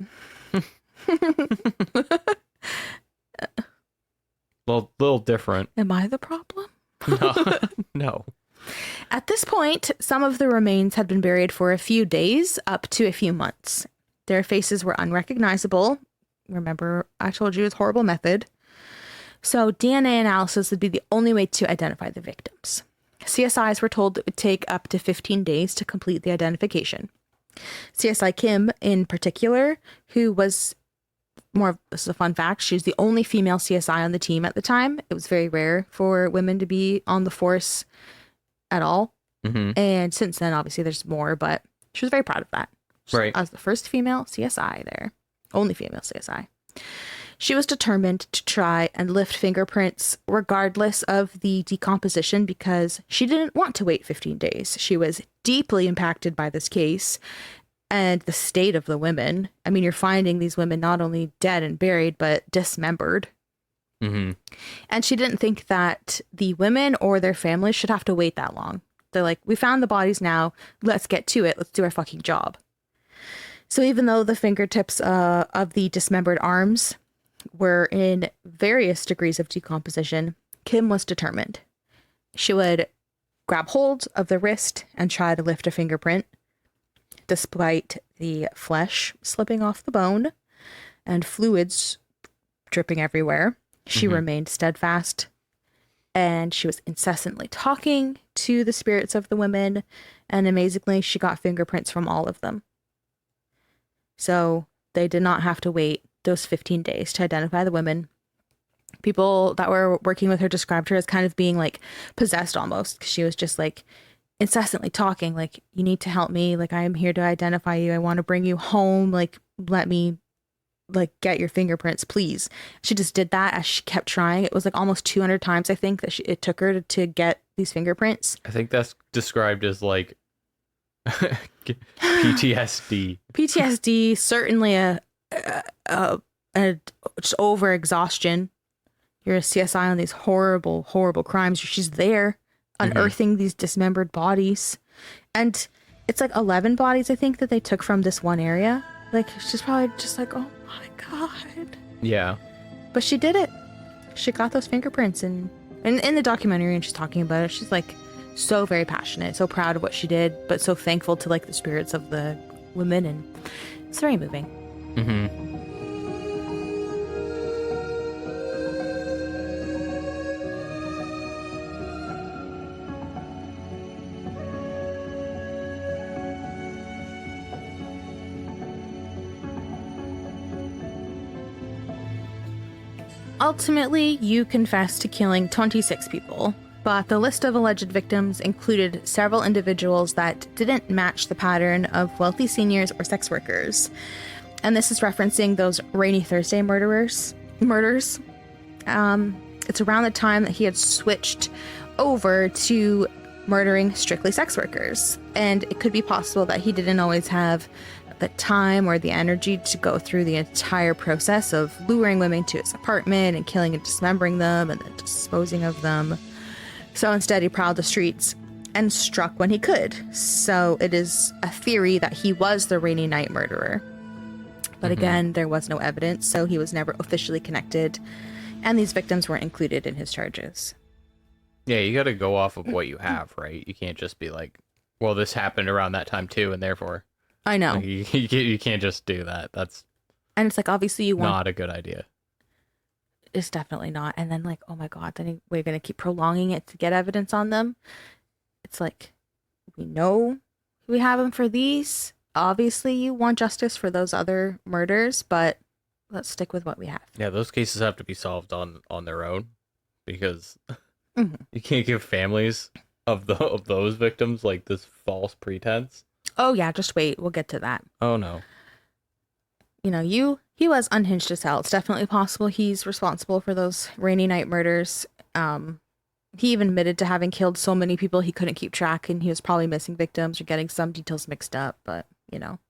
Little different. Am I the problem? No. No. At this point, some of the remains had been buried for a few days, up to a few months. Their faces were unrecognizable. Remember, I told you it's a horrible method. So DNA analysis would be the only way to identify the victims. CSIs were told it would take up to 15 days to complete the identification. CSI Kim, in particular, who was this is a fun fact, she was the only female CSI on the team at the time. It was very rare for women to be on the force at all. Mm-hmm. And since then, obviously, there's more, but she was very proud of that. Right. I was the first female CSI there. Only female CSI. She was determined to try and lift fingerprints regardless of the decomposition because she didn't want to wait 15 days. She was deeply impacted by this case and the state of the women. I mean, you're finding these women not only dead and buried, but dismembered. Mm-hmm. And she didn't think that the women or their families should have to wait that long. They're like, we found the bodies now. Let's get to it. Let's do our fucking job. So even though the fingertips of the dismembered arms were in various degrees of decomposition, Kim was determined. She would grab hold of the wrist and try to lift a fingerprint, despite the flesh slipping off the bone and fluids dripping everywhere. She remained steadfast, and she was incessantly talking to the spirits of the women, and amazingly, she got fingerprints from all of them. So they did not have to wait those 15 days to identify the women. People that were working with her described her as kind of being like possessed almost, because she was just like incessantly talking like, you need to help me, like I am here to identify you, I want to bring you home, like let me like get your fingerprints, please. She just did that as she kept trying. It was like almost 200 times I think that it took her to get these fingerprints. I think that's described as like PTSD. Certainly a just over exhaustion. You're a CSI on these horrible crimes. She's there unearthing these dismembered bodies, and it's like 11 bodies I think that they took from this one area. Like she's probably just like, oh my god. Yeah. But she did it. She got those fingerprints, and in the documentary, and she's talking about it, she's like so very passionate, so proud of what she did, but so thankful to like the spirits of the women, and it's very moving. Mm-hmm. Ultimately, Yoo confessed to killing 26 people, but the list of alleged victims included several individuals that didn't match the pattern of wealthy seniors or sex workers. And this is referencing those Rainy Thursday murders. It's around the time that he had switched over to murdering strictly sex workers. And it could be possible that he didn't always have the time or the energy to go through the entire process of luring women to his apartment and killing and dismembering them and then disposing of them. So instead, he prowled the streets and struck when he could. So it is a theory that he was the rainy night murderer. But again, there was no evidence, so he was never officially connected, and these victims weren't included in his charges. Yeah, you got to go off of what you have, right? You can't just be like, well, this happened around that time too, and therefore... I know. Like, you can't just do that. That's and it's like, obviously you want... not a good idea. It's definitely not. And then like, oh my God, then we're going to keep prolonging it to get evidence on them. It's like, we know we have them for these. Obviously you want justice for those other murders, but let's stick with what we have. Yeah, those cases have to be solved on their own, because you can't give families of those victims like this false pretense. Oh yeah, just wait. We'll get to that. Oh no. You know, he was unhinged as hell. It's definitely possible he's responsible for those rainy night murders. He even admitted to having killed so many people he couldn't keep track, and he was probably missing victims or getting some details mixed up, but, you know.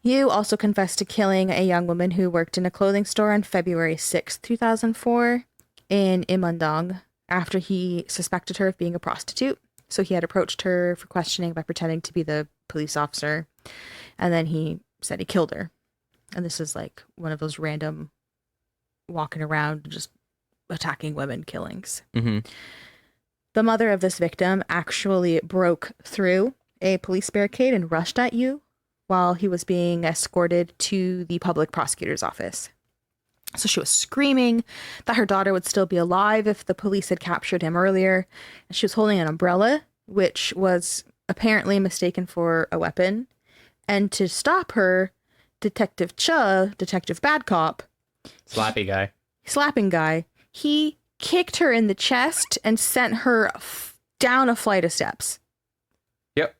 Yoo also confessed to killing a young woman who worked in a clothing store on February 6, 2004 in Imandong after he suspected her of being a prostitute. So he had approached her for questioning by pretending to be the police officer, and then he said he killed her. And this is like one of those random walking around just attacking women killings. The mother of this victim actually broke through a police barricade and rushed at Yoo while he was being escorted to the public prosecutor's office. So she was screaming that her daughter would still be alive if the police had captured him earlier. And she was holding an umbrella, which was apparently mistaken for a weapon. And to stop her, Detective Bad Cop, slapping guy, he kicked her in the chest and sent her down a flight of steps. Yep.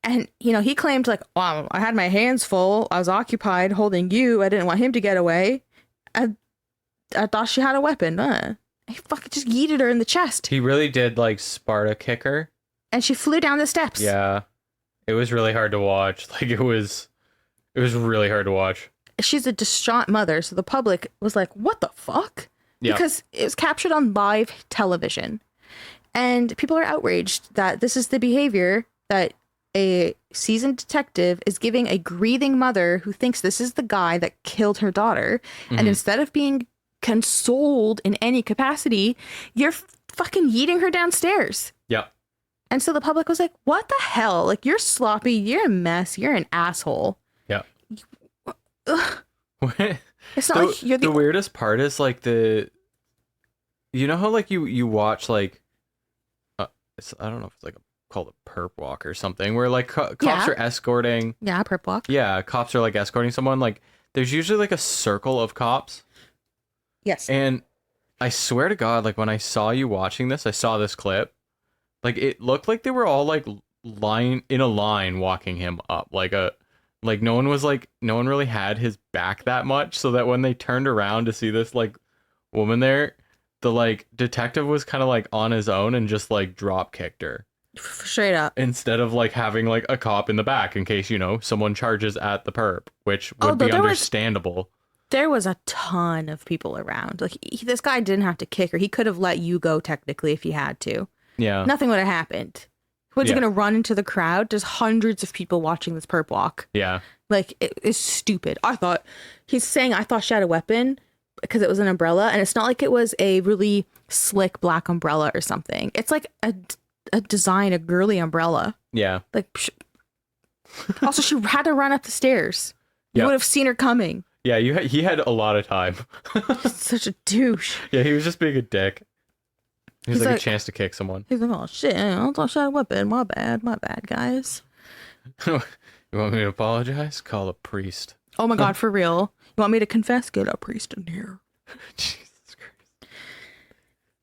And, you know, he claimed like, wow, I had my hands full. I was occupied holding Yoo. I didn't want him to get away. I thought she had a weapon. He fucking just yeeted her in the chest. He really did like Sparta kick her. And she flew down the steps. Yeah. It was really hard to watch. Like it was really hard to watch. She's a distraught mother, so the public was like, what the fuck? Yeah. Because it was captured on live television. And people are outraged that this is the behavior that a seasoned detective is giving a grieving mother who thinks this is the guy that killed her daughter. And instead of being consoled in any capacity, you're fucking yeeting her downstairs. Yep. And so the public was like, what the hell? Like, you're sloppy. You're a mess. You're an asshole. Yeah. It's not like you're the weirdest part is like you know how like you watch like I don't know if it's like called a perp walk or something where like cops are escorting. Yeah, perp walk. Yeah, cops are like escorting someone. Like there's usually like a circle of cops. Yes. And I swear to God, like when I saw you watching this, I saw this clip. Like it looked like they were all like in a line walking him up. Like no one really had his back that much, so that when they turned around to see this like woman there, the like detective was kind of like on his own and just like drop kicked her. Straight up. Instead of like having like a cop in the back in case, you know, someone charges at the perp, which would be understandable. There was a ton of people around. Like this guy didn't have to kick her. He could have let you go technically if he had to. Yeah. Nothing would have happened. Was he going to run into the crowd? There's hundreds of people watching this perp walk. Yeah. Like, it's stupid. I thought she had a weapon. because it was an umbrella, and it's not like it was a really slick black umbrella or something. It's like a design, a girly umbrella. Yeah. Like, also, she had to run up the stairs. You would have seen her coming. Yeah, he had a lot of time. Such a douche. Yeah, he was just being a dick. He's like a chance to kick someone. He's like, oh shit, I thought I weapon. My bad, guys. You want me to apologize? Call a priest. Oh my god, for real. You want me to confess? Get a priest in here. Jesus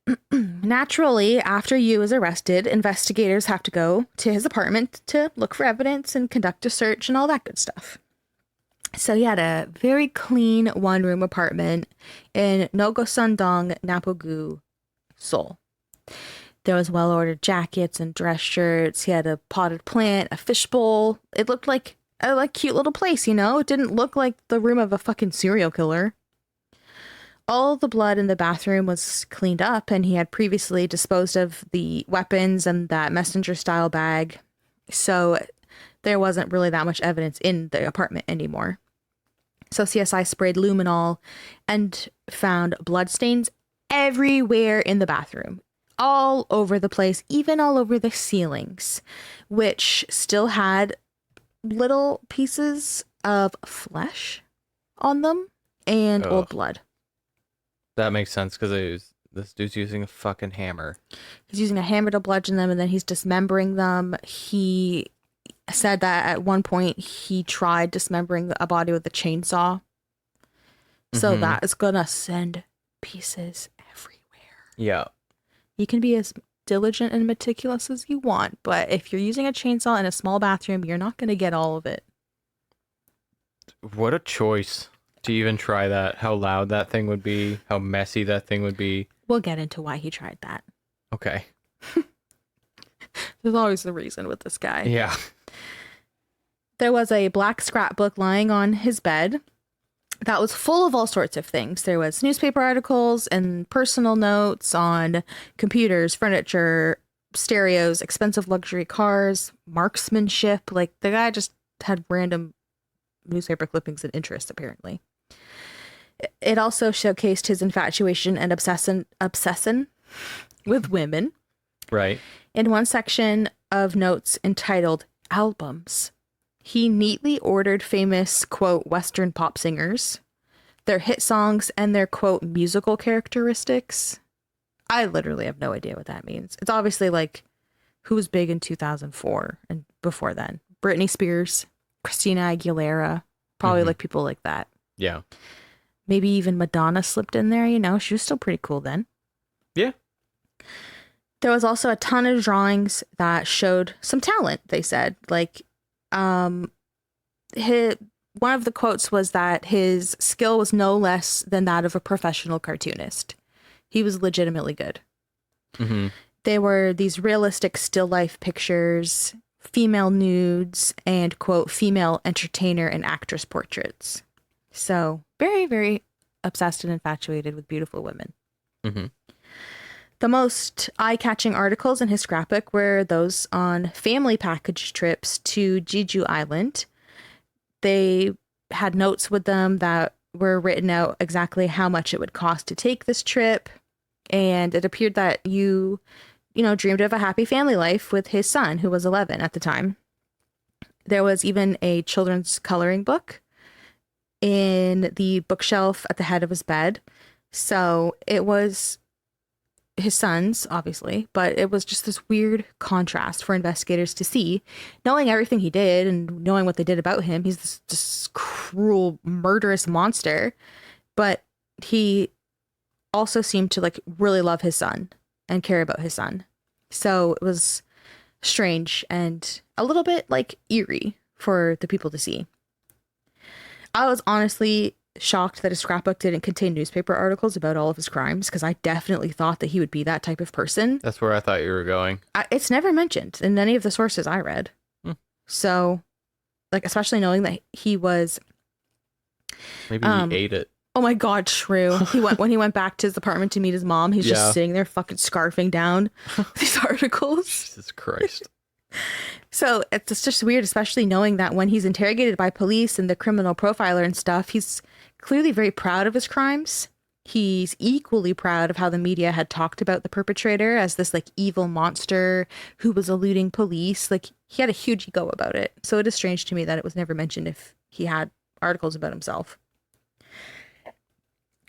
Christ. Naturally, after Yoo is arrested, investigators have to go to his apartment to look for evidence and conduct a search and all that good stuff. So he had a very clean one-room apartment in Nogosundong, Napogu, Seoul. There was well-ordered jackets and dress shirts. He had a potted plant, a fishbowl. It looked like a cute little place, you know? It didn't look like the room of a fucking serial killer. All the blood in the bathroom was cleaned up, and he had previously disposed of the weapons and that messenger-style bag. So there wasn't really that much evidence in the apartment anymore. So CSI sprayed luminol and found bloodstains everywhere in the bathroom. All over the place, even all over the ceilings, which still had little pieces of flesh on them and old blood. That makes sense because this dude's using a fucking hammer. He's using a hammer to bludgeon them, and then he's dismembering them. He said that at one point he tried dismembering a body with a chainsaw. So that is gonna send pieces everywhere. Yeah. You can be as diligent and meticulous as you want, but if you're using a chainsaw in a small bathroom, you're not going to get all of it. What a choice to even try that. How loud that thing would be, how messy that thing would be. We'll get into why he tried that. Okay. There's always the reason with this guy. Yeah. There was a black scrapbook lying on his bed that was full of all sorts of things. There was newspaper articles and personal notes on computers, furniture, stereos, expensive luxury cars, marksmanship. Like, the guy just had random newspaper clippings and interests, apparently. It also showcased his infatuation and obsession with women. Right. In one section of notes entitled Albums, he neatly ordered famous, quote, Western pop singers, their hit songs, and their, quote, musical characteristics. I literally have no idea what that means. It's obviously like who was big in 2004 and before then. Britney Spears, Christina Aguilera, probably like people like that. Yeah. Maybe even Madonna slipped in there, you know? She was still pretty cool then. Yeah. There was also a ton of drawings that showed some talent, they said. Like, one of the quotes was that his skill was no less than that of a professional cartoonist. He was legitimately good. Mm-hmm. There were these realistic still life pictures, female nudes, and, quote, female entertainer and actress portraits. So very, very obsessed and infatuated with beautiful women. Mm-hmm. The most eye-catching articles in his scrapbook were those on family package trips to Jeju Island. They had notes with them that were written out exactly how much it would cost to take this trip. And it appeared that you dreamed of a happy family life with his son, who was 11 at the time. There was even a children's coloring book in the bookshelf at the head of his bed. So it was his son's, obviously, but it was just this weird contrast for investigators to see, knowing everything he did and knowing what they did about him. He's this cruel, murderous monster, but he also seemed to like really love his son and care about his son. So it was strange and a little bit like eerie for the people to see. I was honestly shocked that his scrapbook didn't contain newspaper articles about all of his crimes, because I definitely thought that he would be that type of person. That's where I thought you were going. It's never mentioned in any of the sources I read. So, like, especially knowing that he was... Maybe he ate it. Oh my God, true. When he went back to his apartment to meet his mom, he's just sitting there fucking scarfing down these articles. Jesus Christ. So it's just weird, especially knowing that when he's interrogated by police and the criminal profiler and stuff, he's clearly very proud of his crimes. He's equally proud of how the media had talked about the perpetrator as this like evil monster who was eluding police. Like, he had a huge ego about it. So it is strange to me that it was never mentioned if he had articles about himself.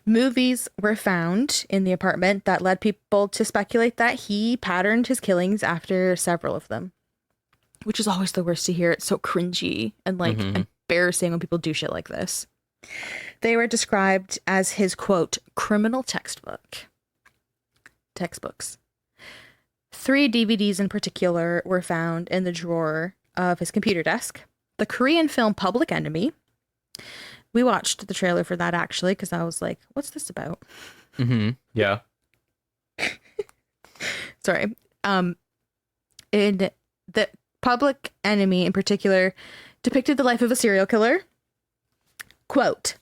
Movies were found in the apartment that led people to speculate that he patterned his killings after several of them, which is always the worst to hear. It's so cringy and like embarrassing when people do shit like this. They were described as his, quote, criminal textbooks. 3 DVDs in particular were found in the drawer of his computer desk. The Korean film Public Enemy. We watched the trailer for that, actually, because I was like, what's this about? Yeah. Sorry. In the Public Enemy in particular depicted the life of a serial killer. Quote,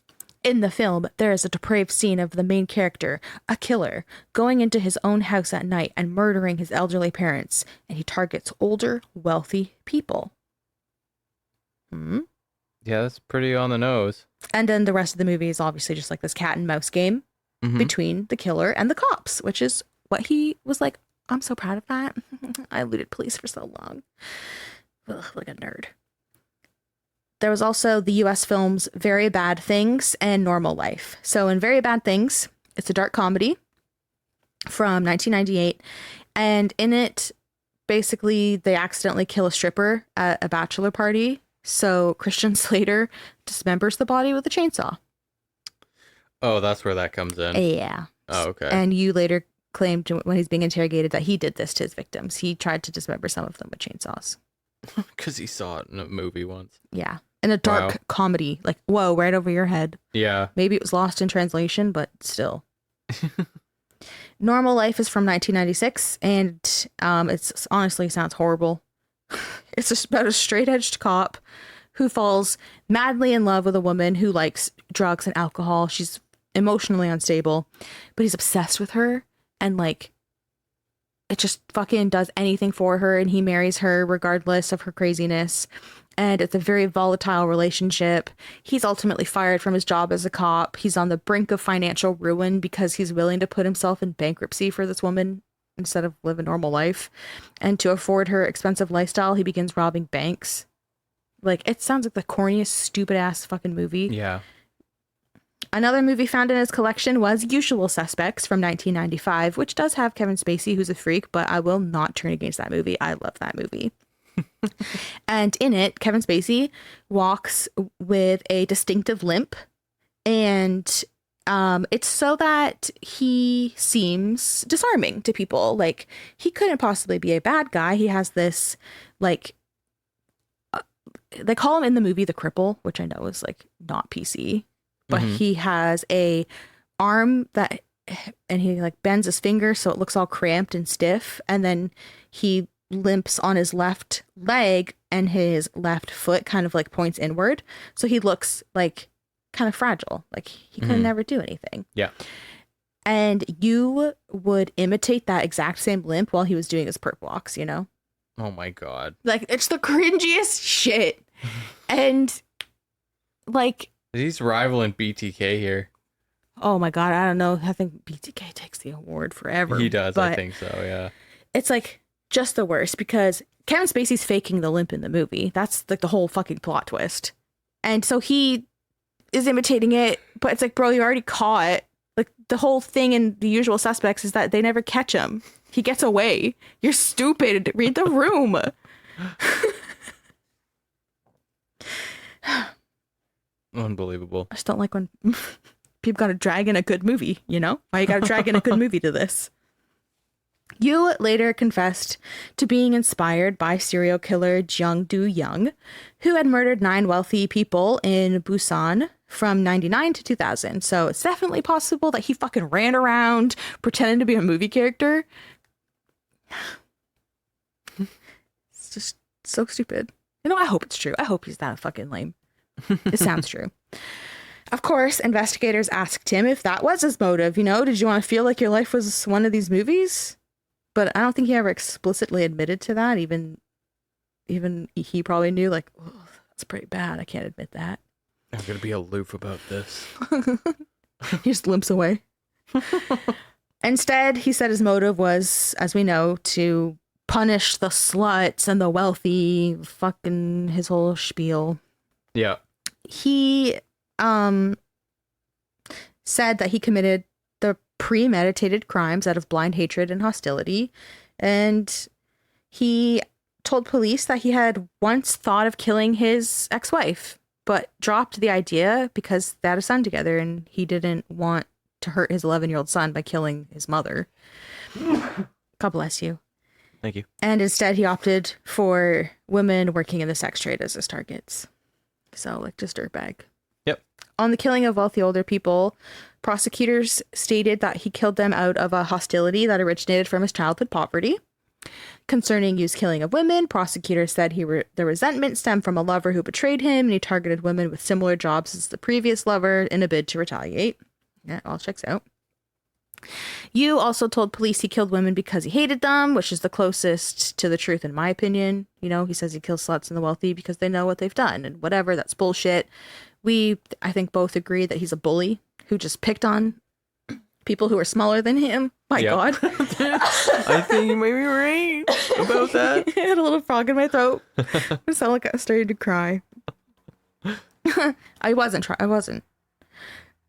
in the film, there is a depraved scene of the main character, a killer, going into his own house at night and murdering his elderly parents, and he targets older, wealthy people. Yeah, that's pretty on the nose. And then the rest of the movie is obviously just like this cat and mouse game between the killer and the cops, which is what he was like, I'm so proud of that. I eluded police for so long. Ugh, like a nerd. There was also the US films Very Bad Things and Normal Life. So in Very Bad Things, it's a dark comedy from 1998. And in it, basically, they accidentally kill a stripper at a bachelor party. So Christian Slater dismembers the body with a chainsaw. Oh, that's where that comes in. Yeah. Oh, okay. And you later claimed when he's being interrogated that he did this to his victims. He tried to dismember some of them with chainsaws. Because he saw it in a movie once. Yeah. In a dark comedy. Like, whoa, right over your head. Yeah. Maybe it was lost in translation, but still. Normal Life is from 1996, and it's honestly sounds horrible. It's just about a straight-edged cop who falls madly in love with a woman who likes drugs and alcohol. She's emotionally unstable, but he's obsessed with her, and like it just fucking does anything for her, and he marries her regardless of her craziness. And it's a very volatile relationship. He's ultimately fired from his job as a cop. He's on the brink of financial ruin because he's willing to put himself in bankruptcy for this woman instead of live a normal life. And to afford her expensive lifestyle, he begins robbing banks. Like, it sounds like the corniest, stupid ass fucking movie. Yeah. Another movie found in his collection was Usual Suspects from 1995, which does have Kevin Spacey, who's a freak, but I will not turn against that movie. I love that movie. And in it, Kevin Spacey walks with a distinctive limp, and it's so that he seems disarming to people. Like, he couldn't possibly be a bad guy. He has this, like, they call him in the movie the cripple, which I know is like not PC, but he has a arm that, and he like bends his finger so it looks all cramped and stiff, and then he limps on his left leg, and his left foot kind of like points inward, so he looks like kind of fragile, like he could never do anything. Yeah. And you would imitate that exact same limp while he was doing his perp walks, you know? Oh my god. Like, it's the cringiest shit. And like, He's rivaling BTK here. oh my god, I don't know, I think BTK takes the award forever. He does, but I think so, yeah. it's like just the worst because Kevin Spacey's faking the limp in the movie. That's like the whole fucking plot twist. And so he is imitating it, but it's like, bro, you already caught. Like, the whole thing in The Usual Suspects is that they never catch him. He gets away. You're stupid. Read the room. Unbelievable. I just don't like when people gotta drag in a good movie, you know? Why you gotta drag in a good movie to this? Yu later confessed to being inspired by serial killer Jung Do-young, who had murdered 9 wealthy people in Busan from 99 to 2000. So it's definitely possible that he fucking ran around pretending to be a movie character. It's just so stupid. You know, I hope it's true. I hope he's that fucking lame. It sounds true. Of course, investigators asked him if that was his motive. You know, did you want to feel like your life was one of these movies? But I don't think he ever explicitly admitted to that. Even he probably knew, like, oh, that's pretty bad. I can't admit that. I'm going to be aloof about this. He just limps away. Instead, he said his motive was, as we know, to punish the sluts and the wealthy, fucking his whole spiel. Yeah. He said that he committed the premeditated crimes out of blind hatred and hostility. And he told police that he had once thought of killing his ex-wife, but dropped the idea because they had a son together and he didn't want to hurt his 11-year-old son by killing his mother. God bless you. Thank you. And instead he opted for women working in the sex trade as his targets. So, like, just dirtbag. Yep. On the killing of wealthy older people, prosecutors stated that he killed them out of a hostility that originated from his childhood poverty. Concerning Yoo's killing of women, prosecutors said the resentment stemmed from a lover who betrayed him, and he targeted women with similar jobs as the previous lover in a bid to retaliate. Yeah, all checks out. Yoo also told police he killed women because he hated them, which is the closest to the truth in my opinion. You know, he says he kills sluts and the wealthy because they know what they've done, and whatever, that's bullshit. We, I think, both agree that he's a bully who just picked on people who are smaller than him. My God. I think you may be right about that. I had a little frog in my throat. It sounded like I was starting to cry. I wasn't.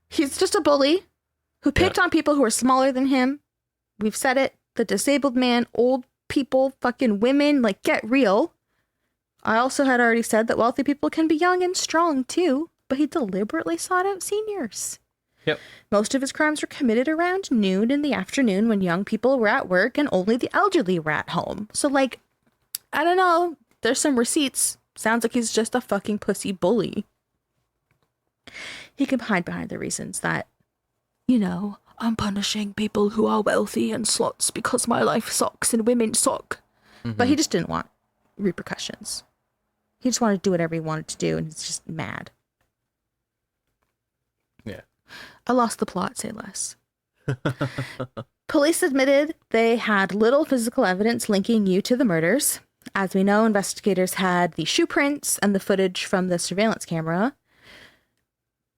He's just a bully who picked on people who are smaller than him. We've said it. The disabled man, old people, fucking women, like, get real. I also had already said that wealthy people can be young and strong too, but he deliberately sought out seniors. Yep. Most of his crimes were committed around noon in the afternoon when young people were at work and only the elderly were at home. So, like, I don't know. There's some receipts. Sounds like he's just a fucking pussy bully. He can hide behind the reasons that, you know, I'm punishing people who are wealthy and sluts because my life sucks and women suck. Mm-hmm. But he just didn't want repercussions. He just wanted to do whatever he wanted to do, and he's just mad. Yeah. I lost the plot, say less. Police admitted they had little physical evidence linking Yoo to the murders. As we know, investigators had the shoe prints and the footage from the surveillance camera.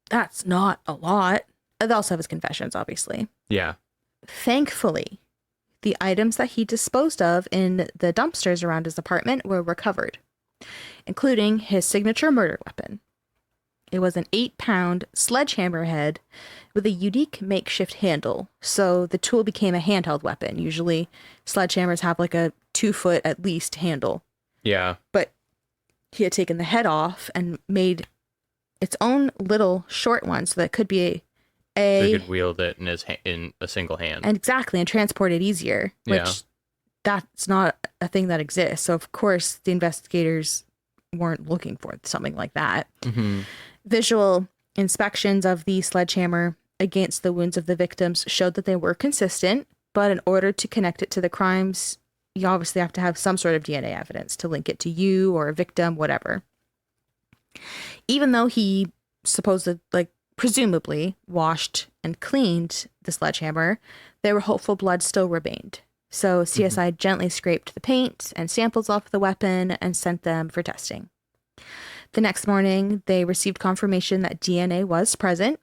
That's not a lot. They also have his confessions, obviously. Yeah. Thankfully, the items that he disposed of in the dumpsters around his apartment were recovered, including his signature murder weapon. It was an 8-pound sledgehammer head with a unique makeshift handle, so the tool became a handheld weapon. Usually, sledgehammers have like a 2-foot at least handle. Yeah. But he had taken the head off and made its own little short one, so that it could be so he could wield it in a single hand. And exactly, and transport it easier, which that's not a thing that exists. So, of course, the investigators weren't looking for something like that. Mm-hmm. Visual inspections of the sledgehammer against the wounds of the victims showed that they were consistent, but in order to connect it to the crimes, you obviously have to have some sort of DNA evidence to link it to you or a victim, whatever. Even though he presumably washed and cleaned the sledgehammer, there were hopeful blood still remained. So CSI gently scraped the paint and samples off the weapon and sent them for testing. The next morning, they received confirmation that DNA was present,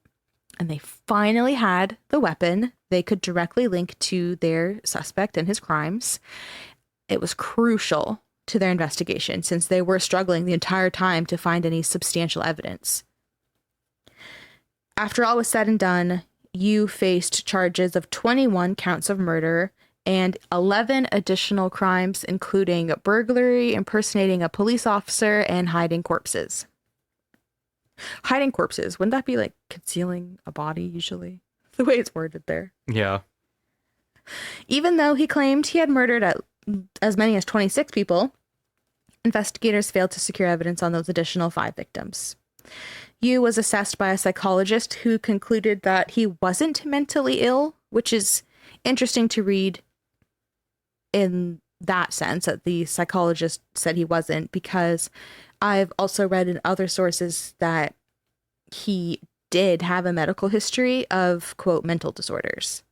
and they finally had the weapon they could directly link to their suspect and his crimes. It was crucial to their investigation since they were struggling the entire time to find any substantial evidence. After all was said and done, Yoo faced charges of 21 counts of murder and 11 additional crimes, including burglary, impersonating a police officer, and hiding corpses. Hiding corpses, wouldn't that be like concealing a body usually? The way it's worded there. Yeah. Even though he claimed he had murdered as many as 26 people, investigators failed to secure evidence on those additional 5 victims. Yoo was assessed by a psychologist who concluded that he wasn't mentally ill, which is interesting to read in that sense, that the psychologist said he wasn't, because I've also read in other sources that he did have a medical history of, quote, mental disorders.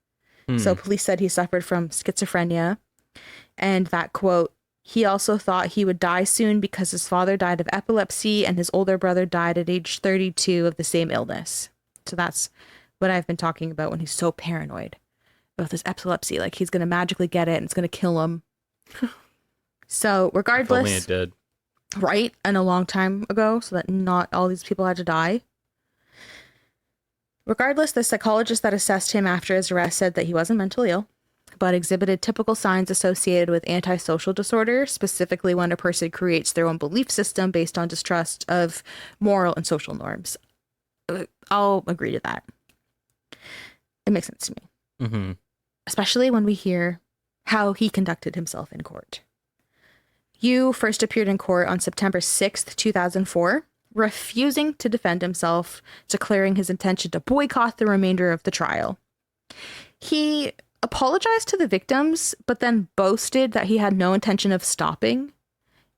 So police said he suffered from schizophrenia, and that, quote, he also thought he would die soon because his father died of epilepsy and his older brother died at age 32 of the same illness. So that's what I've been talking about when he's so paranoid about this epilepsy. Like, he's going to magically get it and it's going to kill him. So regardless, If only it did. right? And a long time ago, so that not all these people had to die. Regardless, the psychologist that assessed him after his arrest said that he wasn't mentally ill, but exhibited typical signs associated with antisocial disorder, specifically when a person creates their own belief system based on distrust of moral and social norms. I'll agree to that. It makes sense to me. Mm-hmm. Especially when we hear how he conducted himself in court. Yoo first appeared in court on September 6th, 2004, refusing to defend himself, declaring his intention to boycott the remainder of the trial. He apologized to the victims, but then boasted that he had no intention of stopping.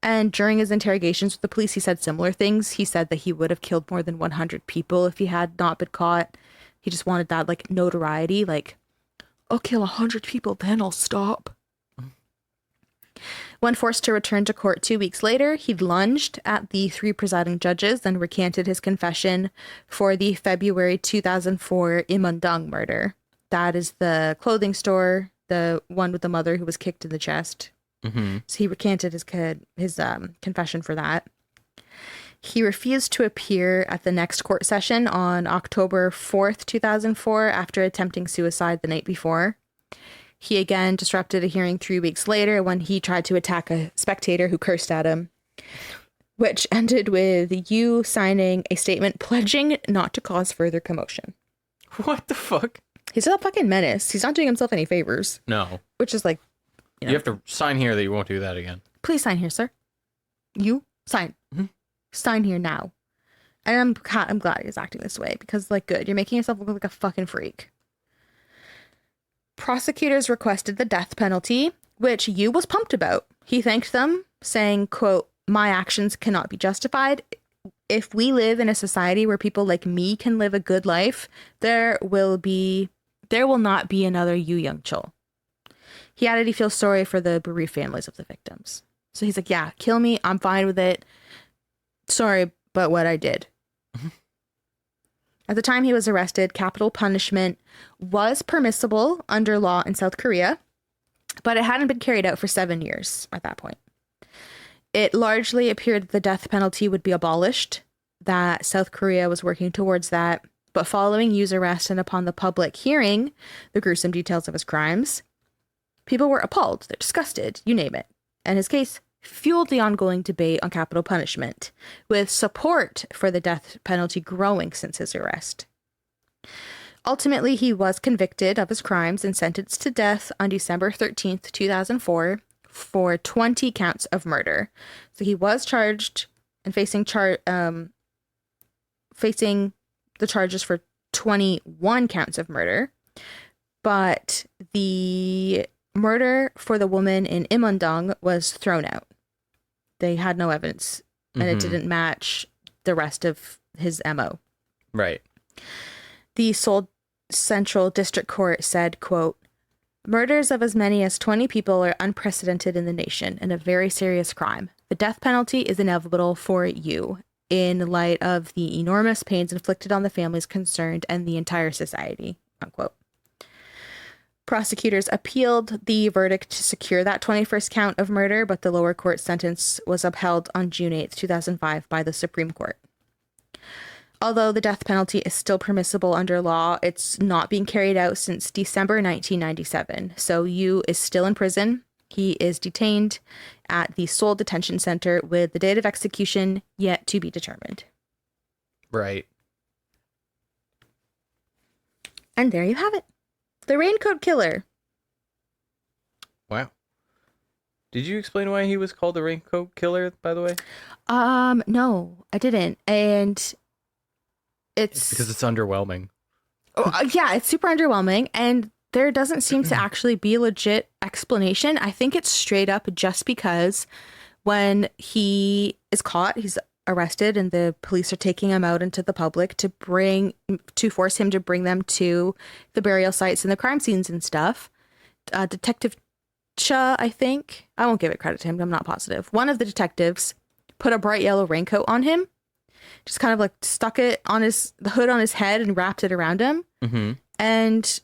And during his interrogations with the police, he said similar things. He said that he would have killed more than 100 people if he had not been caught. He just wanted that, like, notoriety, like, I'll kill 100 people, then I'll stop. When forced to return to court 2 weeks later, he lunged at the 3 presiding judges and recanted his confession for the February 2004 Imundung murder. That is the clothing store, the one with the mother who was kicked in the chest. Mm-hmm. So he recanted his confession for that. He refused to appear at the next court session on October 4th, 2004, after attempting suicide the night before. He again disrupted a hearing 3 weeks later when he tried to attack a spectator who cursed at him, which ended with Yoo signing a statement pledging not to cause further commotion. What the fuck? He's a fucking menace. He's not doing himself any favors. No. Which is like, you have to sign here that you won't do that again. Please sign here, sir. You sign. Mm-hmm. Sign here now. And I'm glad he's acting this way because, like, good. You're making yourself look like a fucking freak. Prosecutors requested the death penalty, which Yoo was pumped about. He thanked them, saying, quote, "My actions cannot be justified. If we live in a society where people like me can live a good life, there will not be another Yoo Young-Chul." He added he feels sorry for the bereaved families of the victims. So he's like, yeah, kill me. I'm fine with it. Sorry, but what I did. At the time he was arrested, capital punishment was permissible under law in South Korea, but it hadn't been carried out for 7 years at that point. It largely appeared that the death penalty would be abolished, that South Korea was working towards that, but following Yoo's arrest and upon the public hearing the gruesome details of his crimes, people were appalled, they're disgusted, you name it. And his case fueled the ongoing debate on capital punishment, with support for the death penalty growing since his arrest. Ultimately, he was convicted of his crimes and sentenced to death on December 13th, 2004 for 20 counts of murder. So he was charged and facing the charges for 21 counts of murder, but the murder for the woman in Imundung was thrown out. They had no evidence, and it didn't match the rest of his MO. Right. The Seoul Central District Court said, quote, "Murders of as many as 20 people are unprecedented in the nation and a very serious crime. The death penalty is inevitable for you in light of the enormous pains inflicted on the families concerned and the entire society," unquote. Prosecutors appealed the verdict to secure that 21st count of murder, but the lower court sentence was upheld on June 8th, 2005 by the Supreme Court. Although the death penalty is still permissible under law, it's not being carried out since December 1997. So Yoo is still in prison. He is detained at the Seoul Detention Center with the date of execution yet to be determined. Right. And there you have it. The Raincoat Killer. Wow. Did you explain why he was called the Raincoat Killer, by the way? No, I didn't. And it's because it's underwhelming. Yeah, it's super underwhelming. And there doesn't seem to actually be a legit explanation. I think it's straight up just because when he is caught, he's arrested and the police are taking him out into the public to force him to bring them to the burial sites and the crime scenes and stuff. Detective Cha, I think, I won't give it credit to him, I'm not positive. One of the detectives put a bright yellow raincoat on him, just kind of like stuck it on the hood on his head and wrapped it around him. and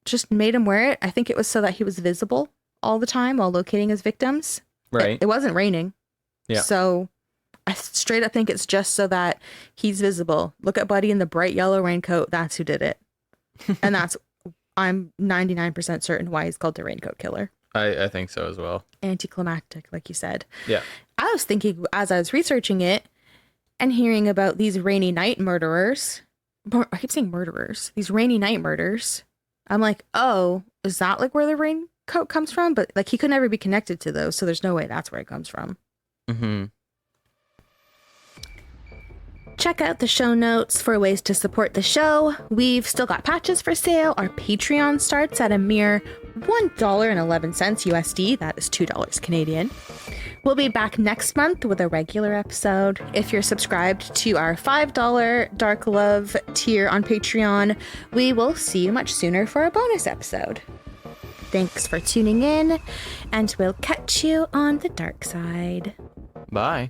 just made him wear it. I think it was so that he was visible all the time while locating his victims. Right. It wasn't raining. Yeah. So I straight up think it's just so that he's visible. Look at Buddy in the bright yellow raincoat. That's who did it. And I'm 99% certain why he's called the Raincoat Killer. I think so as well. Anticlimactic, like you said. Yeah. I was thinking as I was researching it and hearing about these rainy night murderers. I keep saying murderers. These rainy night murders. I'm like, oh, is that like where the raincoat comes from? But like he could never be connected to those, so there's no way that's where it comes from. Check out the show notes for ways to support the show. We've still got patches for sale. Our Patreon starts at a mere $1.11 USD. That is $2 Canadian. We'll be back next month with a regular episode. If you're subscribed to our $5 Dark Love tier on Patreon, we will see you much sooner for a bonus episode. Thanks for tuning in, and we'll catch you on the dark side. Bye.